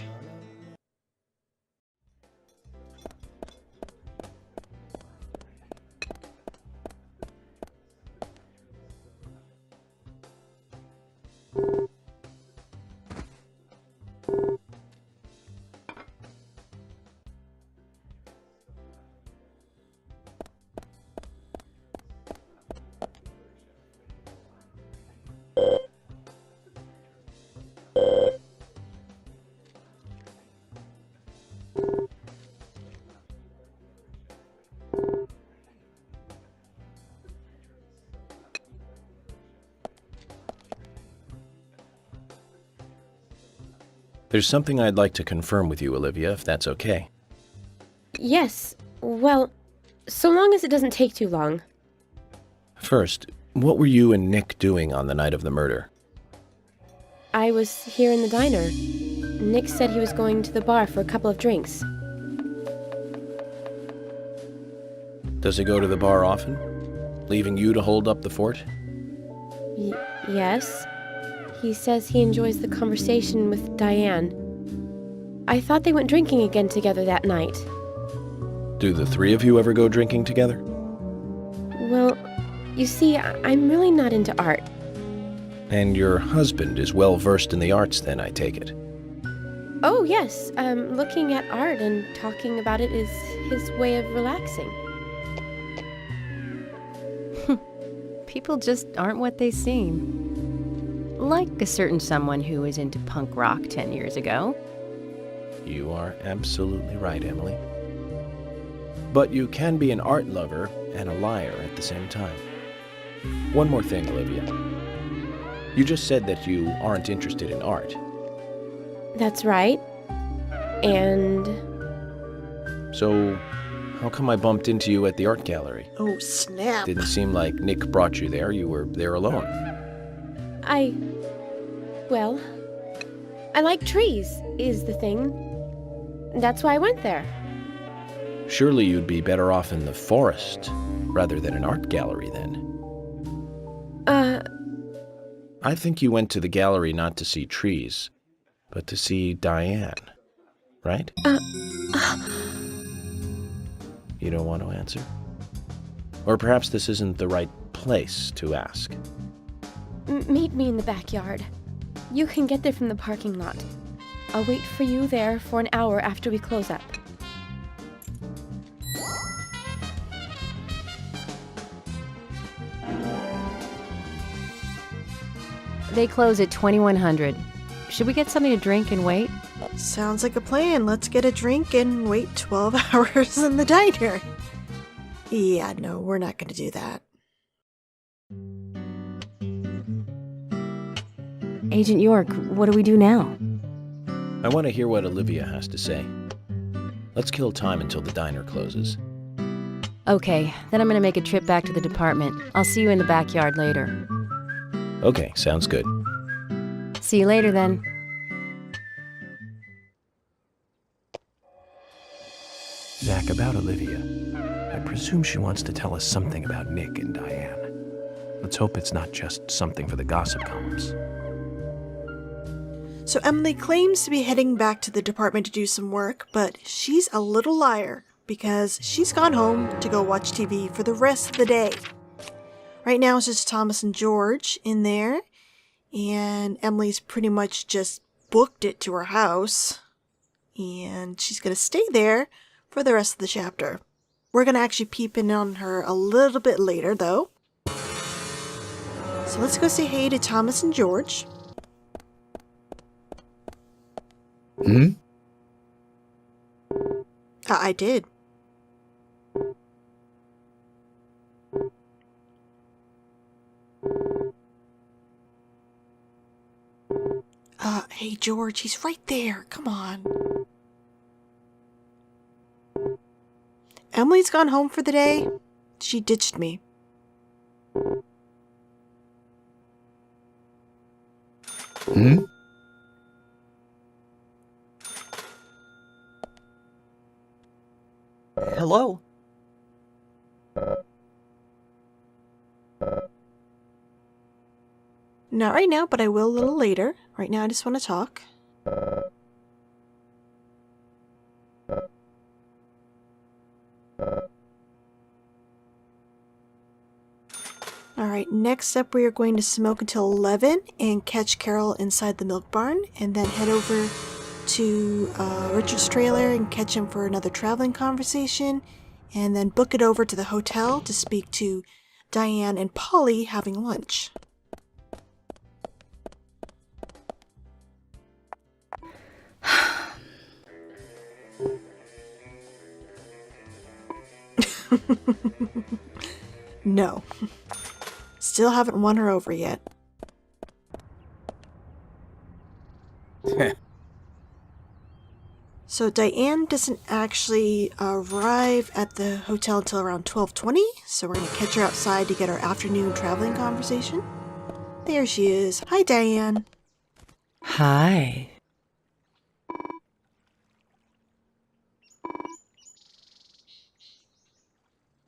B: There's something I'd like to confirm with you, Olivia, if that's okay.
K: Yes, well, so long as it doesn't take too long.
B: First, what were you and Nick doing on the night of the murder?
K: I was here in the diner. Nick said he was going to the bar for a couple of drinks.
B: Does he go to the bar often? Leaving you to hold up the fort?
K: Yes. He says he enjoys the conversation with Diane. I thought they went drinking again together that night.
B: Do the three of you ever go drinking together?
K: Well, you see, I'm really not into art.
B: And your husband is well versed in the arts then, I take it?
K: Oh, yes. Looking at art and talking about it is his way of relaxing.
D: People just aren't what they seem. Like a certain someone who was into punk rock 10 years ago.
B: You are absolutely right, Emily. But you can be an art lover and a liar at the same time. One more thing, Olivia. You just said that you aren't interested in art.
K: That's right. And
B: So, how come I bumped into you at the art gallery?
A: Oh, snap.
B: Didn't seem like Nick brought you there. You were there alone.
K: well, I like trees, is the thing. That's why I went there.
B: Surely you'd be better off in the forest rather than an art gallery then. I think you went to the gallery not to see trees, but to see Diane, right? You don't want to answer? Or perhaps this isn't the right place to ask.
K: Meet me in the backyard. You can get there from the parking lot. I'll wait for you there for an hour after we close up.
D: They close at 2100. Should we get something to drink and wait?
A: Sounds like a plan. Let's get a drink and wait 12 hours in the diner. Yeah, no, we're not going to do that.
D: Agent York, what do we do now?
B: I want to hear what Olivia has to say. Let's kill time until the diner closes.
D: Okay, then I'm gonna make a trip back to the department. I'll see you in the backyard later.
B: Okay, sounds good.
D: See you later then.
E: Zach, about Olivia. I presume she wants to tell us something about Nick and Diane. Let's hope it's not just something for the gossip columns.
A: So Emily claims to be heading back to the department to do some work, but she's a little liar because she's gone home to go watch TV for the rest of the day. Right now it's just Thomas and George in there, and Emily's pretty much just booked it to her house, and she's going to stay there for the rest of the chapter. We're going to actually peep in on her a little bit later, though. So let's go say hey to Thomas and George. I did. Hey George, he's right there. Come on. Emily's gone home for the day. She ditched me.
G: Hello?
A: Not right now, but I will a little later. Right now I just want to talk. Alright, next up we are going to smoke until 11 and catch Carol inside the milk barn, and then head over to Richard's trailer and catch him for another traveling conversation, and then book it over to the hotel to speak to Diane and Polly having lunch. No. Still haven't won her over yet. So Diane doesn't actually arrive at the hotel until around 12:20, so we're going to catch her outside to get our afternoon traveling conversation. There she is. Hi, Diane.
I: Hi.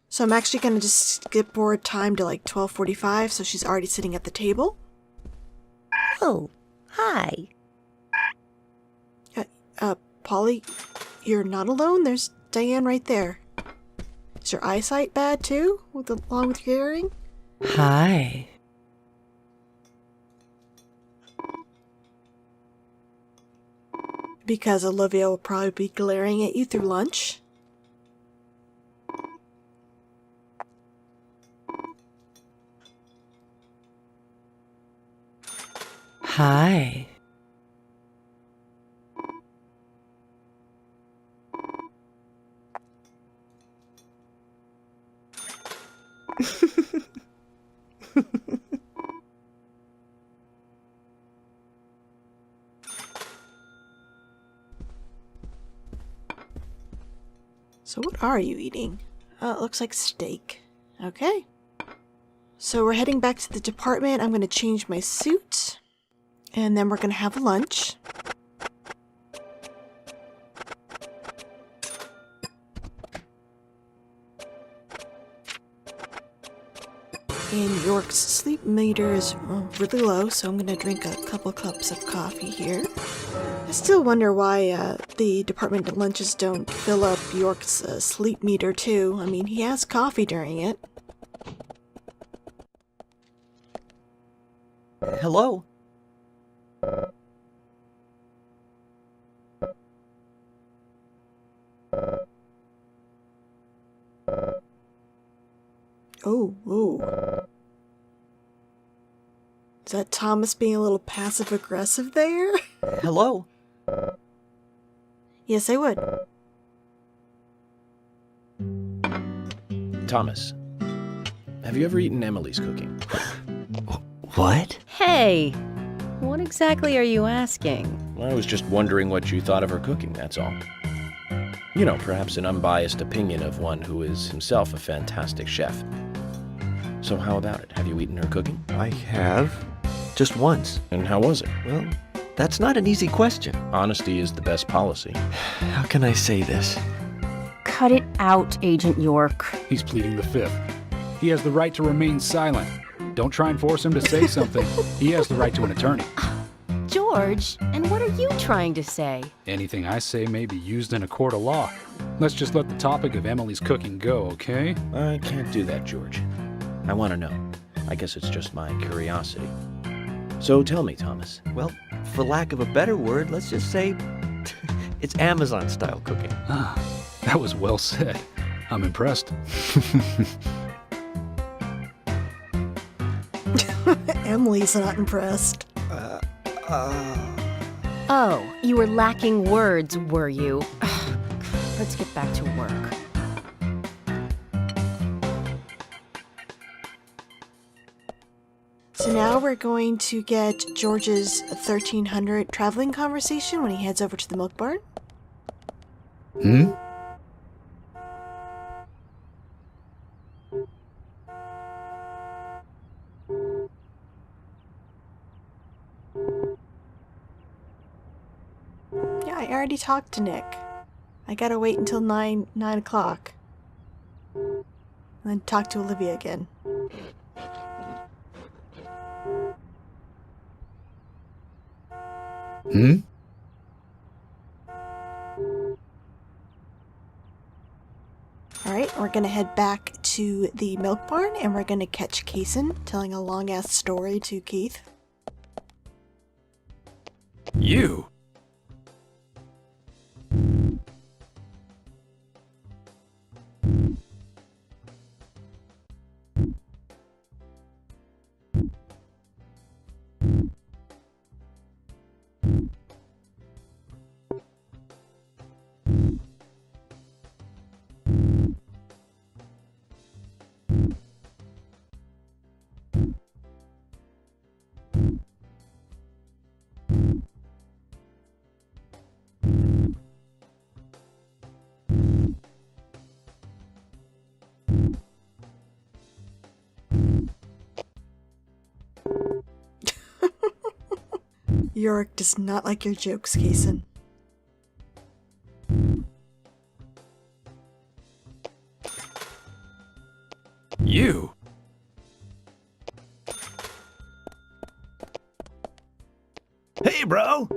A: So I'm actually going to just skip forward time to like 12:45, so she's already sitting at the table.
F: Oh, hi.
A: Polly, you're not alone. There's Diane right there. Is your eyesight bad too, along with your hearing?
I: Hi.
A: Because Olivia will probably be glaring at you through lunch.
I: Hi.
A: So what are you eating? Oh, it looks like steak. Okay. So we're heading back to the department. I'm going to change my suit. And then we're going to have lunch. And York's sleep meter is really low, so I'm going to drink a couple cups of coffee here. I still wonder why the department lunches don't fill up York's sleep meter too. I mean, he has coffee during it.
L: Hello?
A: Oh, whoa. Is that Thomas being a little passive-aggressive there?
L: Hello?
A: Yes, I would.
B: Thomas, have you ever eaten Emily's cooking?
L: What?
D: Hey! What exactly are you asking?
B: I was just wondering what you thought of her cooking, that's all. You know, perhaps an unbiased opinion of one who is himself a fantastic chef. So how about it? Have you eaten her cooking?
L: I have. Just once.
B: And how was it?
L: Well, that's not an easy question.
B: Honesty is the best policy.
L: How can I say this?
M: Cut it out, Agent York.
C: He's pleading the fifth. He has the right to remain silent. Don't try and force him to say something. He has the right to an attorney.
D: George, and what are you trying to say?
C: Anything I say may be used in a court of law. Let's just let the topic of Emily's cooking go, okay?
B: I can't do that, George. I want to know. I guess it's just my curiosity. So tell me, Thomas.
L: Well, for lack of a better word, let's just say it's Amazon-style cooking.
C: Ah, that was well said. I'm impressed.
A: Emily's not impressed.
D: Oh, you were lacking words, were you? Let's get back to work.
A: So now we're going to get George's 1300 traveling conversation when he heads over to the milk barn.
C: Hmm?
A: Yeah, I already talked to Nick. I gotta wait until 9 o'clock. And then talk to Olivia again.
C: Hmm?
A: Alright, we're gonna head back to the milk barn and we're gonna catch Kaysen telling a long ass story to Keith.
E: You!
A: Yorick does not like your jokes, Kaysen.
E: You! Hey, bro!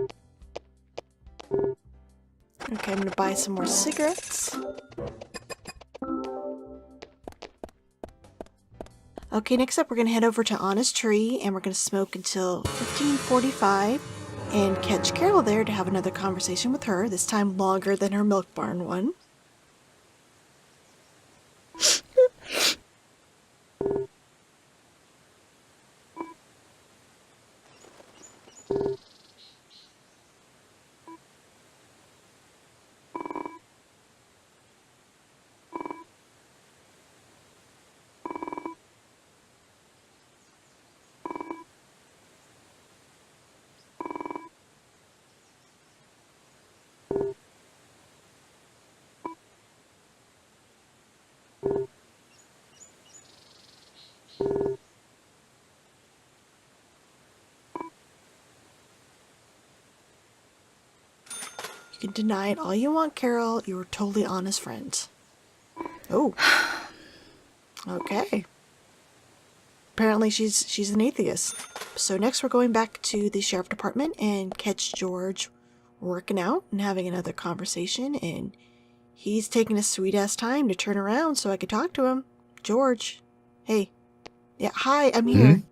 A: Okay, I'm gonna buy some more cigarettes. Okay, next up we're gonna head over to Honest Tree and we're gonna smoke until 15:45 and catch Carol there to have another conversation with her, this time longer than her milk barn one. You can deny it all you want, Carol. You were totally honest friends. Oh. Okay. Apparently she's an atheist. So next we're going back to the sheriff department and catch George working out and having another conversation, and he's taking a sweet ass time to turn around so I could talk to him. George. Hey. Yeah, hi, I'm here.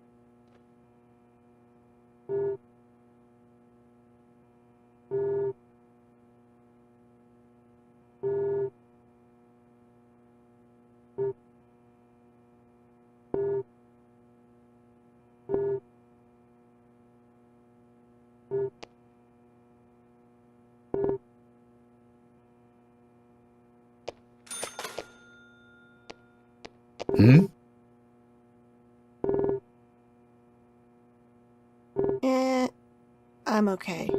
A: I'm okay.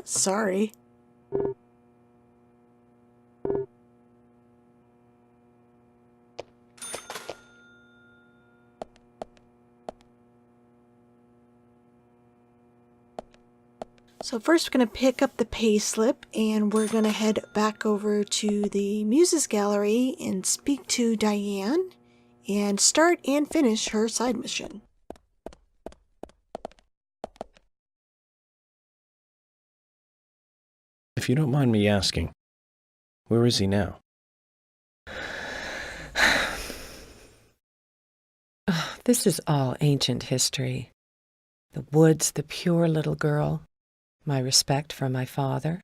A: Sorry. So first we're going to pick up the pay slip and we're going to head back over to the Muses Gallery and speak to Diane and start and finish her side mission.
B: If you don't mind me asking, where is he now?
I: Oh, this is all ancient history. The woods, the pure little girl, my respect for my father.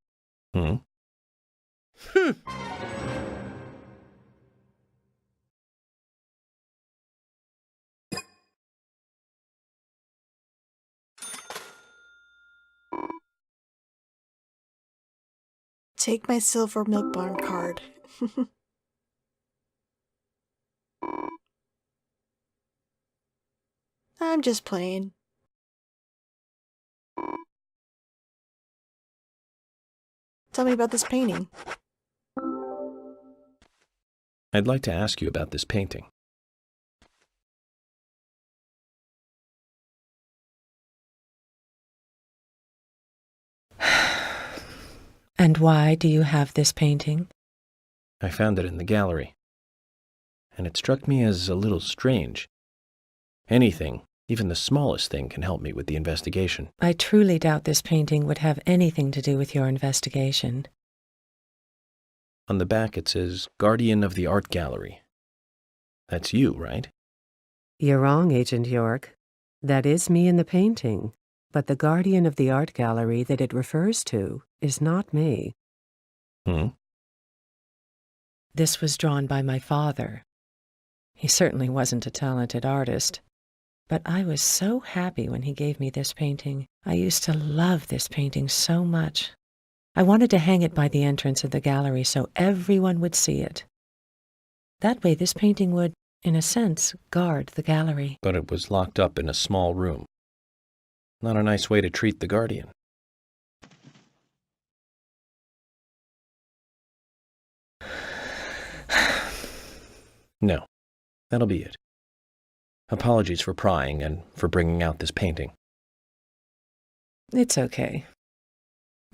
A: Take my silver milk barn card. I'm just playing. Tell me about this painting.
B: I'd like to ask you about this painting.
I: And why do you have this painting?
B: I found it in the gallery, and it struck me as a little strange. Anything, even the smallest thing, can help me with the investigation.
I: I truly doubt this painting would have anything to do with your investigation.
B: On the back it says, Guardian of the Art Gallery. That's you, right?
I: You're wrong, Agent York. That is me in the painting, but the guardian of the art gallery that it refers to is not me. This was drawn by my father. He certainly wasn't a talented artist, but I was so happy when he gave me this painting. I used to love this painting so much. I wanted to hang it by the entrance of the gallery so everyone would see it. That way this painting would, in a sense, guard the gallery.
B: But it was locked up in a small room. Not a nice way to treat the guardian. No, that'll be it. Apologies for prying and for bringing out this painting.
I: It's okay.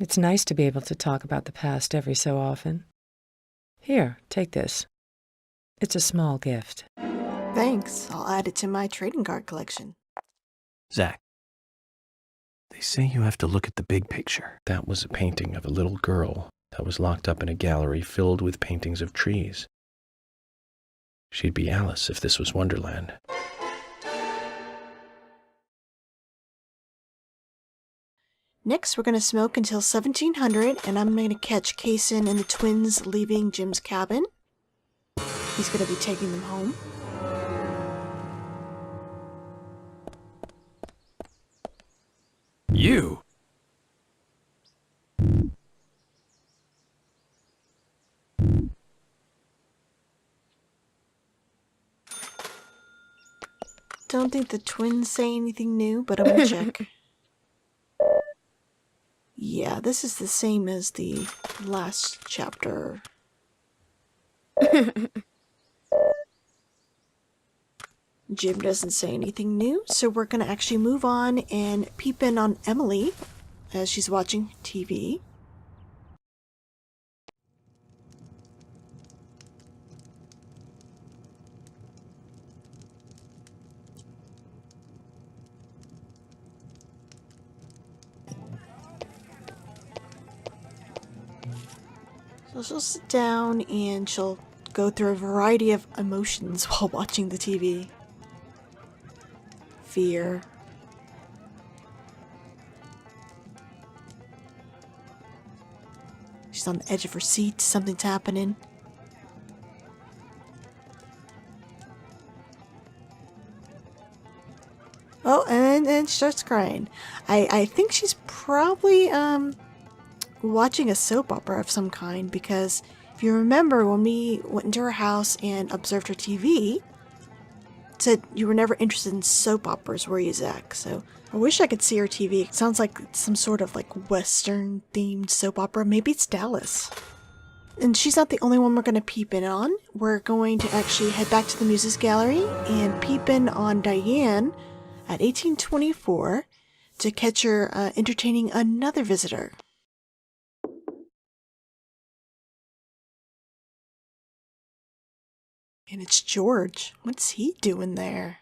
I: It's nice to be able to talk about the past every so often. Here, take this. It's a small gift.
A: Thanks. I'll add it to my trading card collection.
E: Zach, they say you have to look at the big picture.
B: That was a painting of a little girl that was locked up in a gallery filled with paintings of trees. She'd be Alice if this was Wonderland.
A: Next, we're going to smoke until 1700, and I'm going to catch Kaysen and the twins leaving Jim's cabin. He's going to be taking them home.
E: You!
A: Don't think the twins say anything new, but I'm going to check. Yeah, this is the same as the last chapter. Jim doesn't say anything new, so we're going to actually move on and peep in on Emily as she's watching TV. So she'll sit down and she'll go through a variety of emotions while watching the TV. Fear. She's on the edge of her seat. Something's happening. Oh, and she starts crying. I think she's probably watching a soap opera of some kind, because if you remember when we went into her house and observed her TV, it said you were never interested in soap operas, were you, Zach? So I wish I could see her TV. It sounds like some sort of like Western themed soap opera. Maybe it's Dallas. And she's not the only one we're going to peep in on. We're going to actually head back to the Muses Gallery and peep in on Diane at 1824 to catch her entertaining another visitor. And it's George. What's he doing there?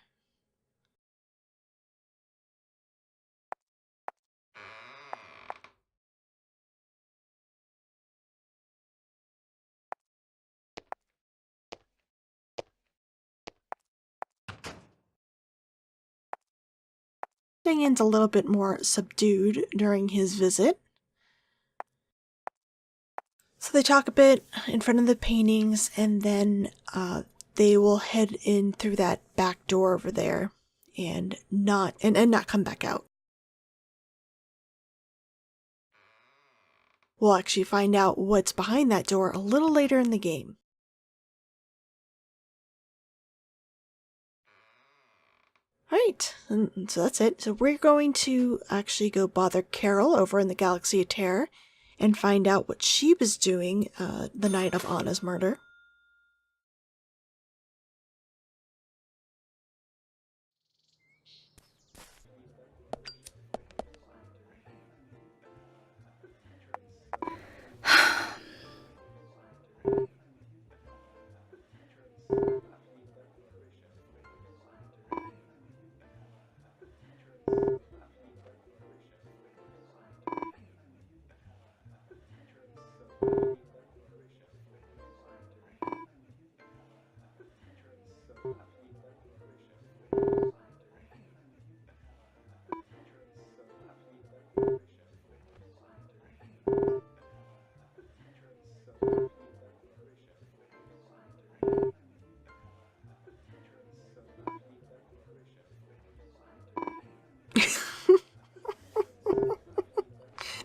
A: Diane's a little bit more subdued during his visit. So they talk a bit in front of the paintings, and then they will head in through that back door over there and not come back out. We'll actually find out what's behind that door a little later in the game. Alright, and so that's it. So we're going to actually go bother Carol over in the Galaxy of Terror and find out what she was doing the night of Anna's murder.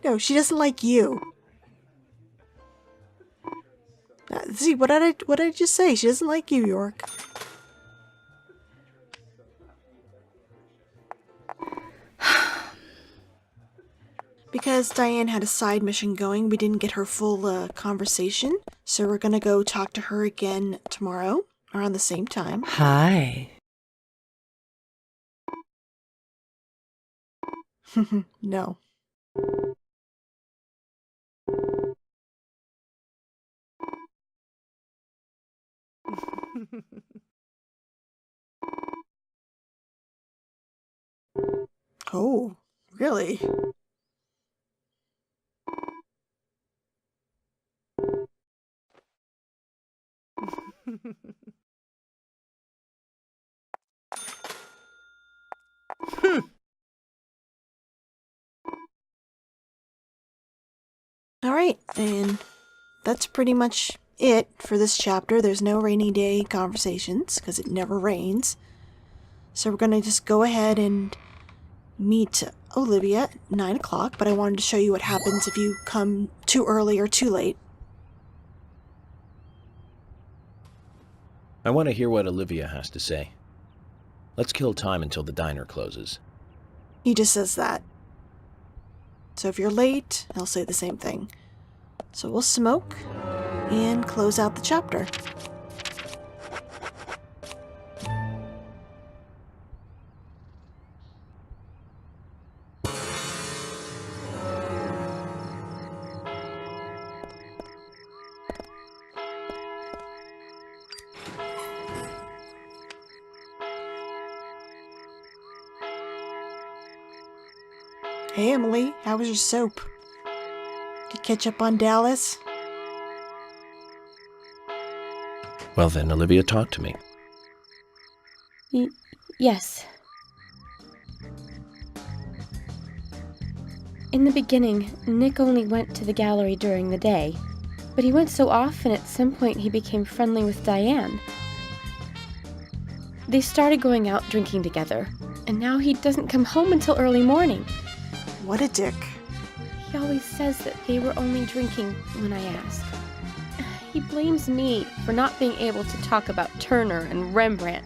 A: No, she doesn't like you. See, what did I just say? She doesn't like you, York. Because Diane had a side mission going, we didn't get her full conversation. So we're gonna go talk to her again tomorrow, around the same time.
I: Hi.
A: No. Oh, really? Alright, and that's pretty much it for this chapter. There's no rainy day conversations, because it never rains. So we're going to just go ahead and meet Olivia at 9 o'clock, but I wanted to show you what happens if you come too early or too late.
B: I want to hear what Olivia has to say. Let's kill time until the diner closes.
A: He just says that. So if you're late, he'll say the same thing. So we'll smoke and close out the chapter. Hey Emily, how was your soap? Did you catch up on Dallas?
B: Well then, Olivia, talk to me.
K: Yes. In the beginning, Nick only went to the gallery during the day, but he went so often at some point he became friendly with Diane. They started going out drinking together, and now he doesn't come home until early morning.
A: What a dick.
K: He always says that they were only drinking when I ask. He blames me for not being able to talk about Turner and Rembrandt.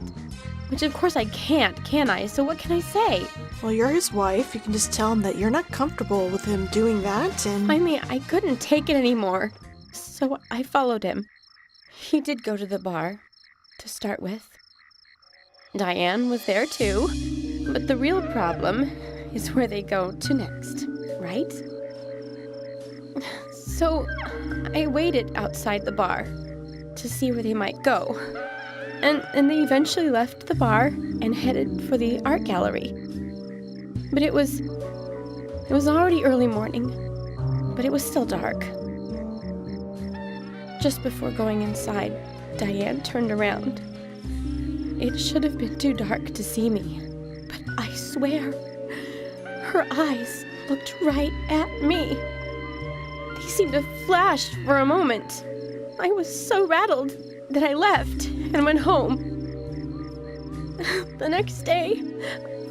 K: Which of course I can't, can I? So what can I say?
A: Well, you're his wife. You can just tell him that you're not comfortable with him doing that, and...
K: Finally, I couldn't take it anymore. So I followed him. He did go to the bar, to start with. Diane was there too. But the real problem is where they go to next, right? So I waited outside the bar to see where they might go. And they eventually left the bar and headed for the art gallery. But it was already early morning, but it was still dark. Just before going inside, Diane turned around. It should have been too dark to see me, but I swear, her eyes looked right at me. They seemed to flash for a moment. I was so rattled that I left and went home. The next day,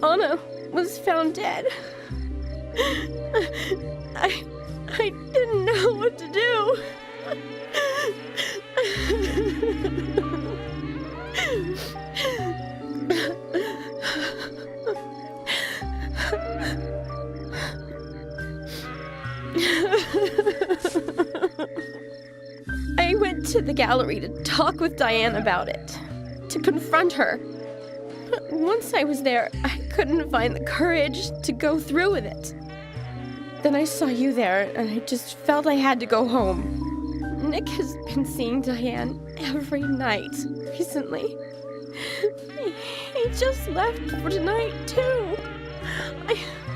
K: Anna was found dead. I didn't know what to do. I went to the gallery to talk with Diane about it, to confront her. But once I was there, I couldn't find the courage to go through with it. Then I saw you there, and I just felt I had to go home. Nick has been seeing Diane every night recently. He just left for tonight, too.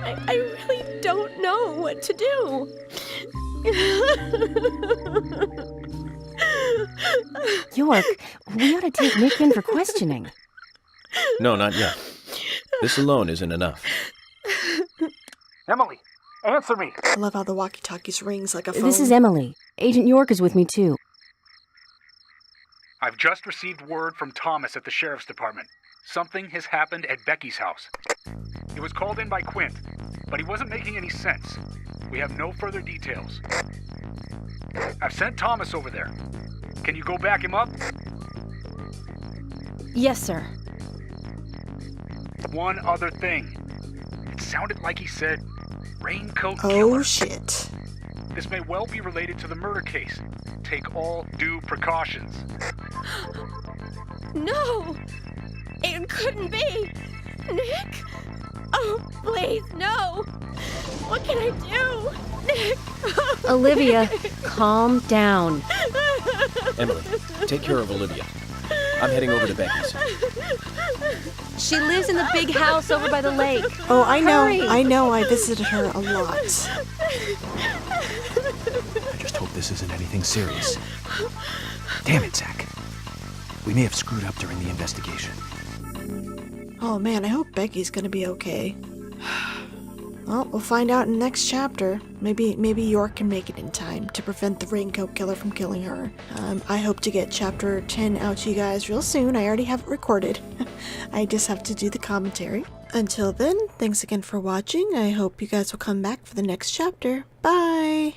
K: I really don't know what to do.
M: York, we ought to take Nick in for questioning.
B: No, not yet. This alone isn't enough.
C: Emily, answer me.
A: I love how the walkie-talkies rings like a phone.
M: This is Emily. Agent York is with me, too.
C: I've just received word from Thomas at the Sheriff's Department. Something has happened at Becky's house. He was called in by Quint, but he wasn't making any sense. We have no further details. I've sent Thomas over there. Can you go back him up?
M: Yes, sir.
C: One other thing. It sounded like he said, raincoat
A: Oh,
C: killer.
A: shit.
C: This may well be related to the murder case. Take all due precautions.
K: No! It couldn't be! Nick! Oh, please, no! What can I do? Nick!
D: Olivia, calm down.
B: Emily, take care of Olivia. I'm heading over to Becky's.
D: She lives in the big house over by the lake.
A: Oh, I know.
D: Hurry.
A: I know. I visited her a lot.
E: I just hope this isn't anything serious. Damn it, Zach. We may have screwed up during the investigation.
A: Oh man, I hope Becky's gonna be okay. Well, we'll find out in the next chapter. Maybe York can make it in time to prevent the raincoat killer from killing her. I hope to get chapter 10 out to you guys real soon. I already have it recorded. I just have to do the commentary. Until then, thanks again for watching. I hope you guys will come back for the next chapter. Bye!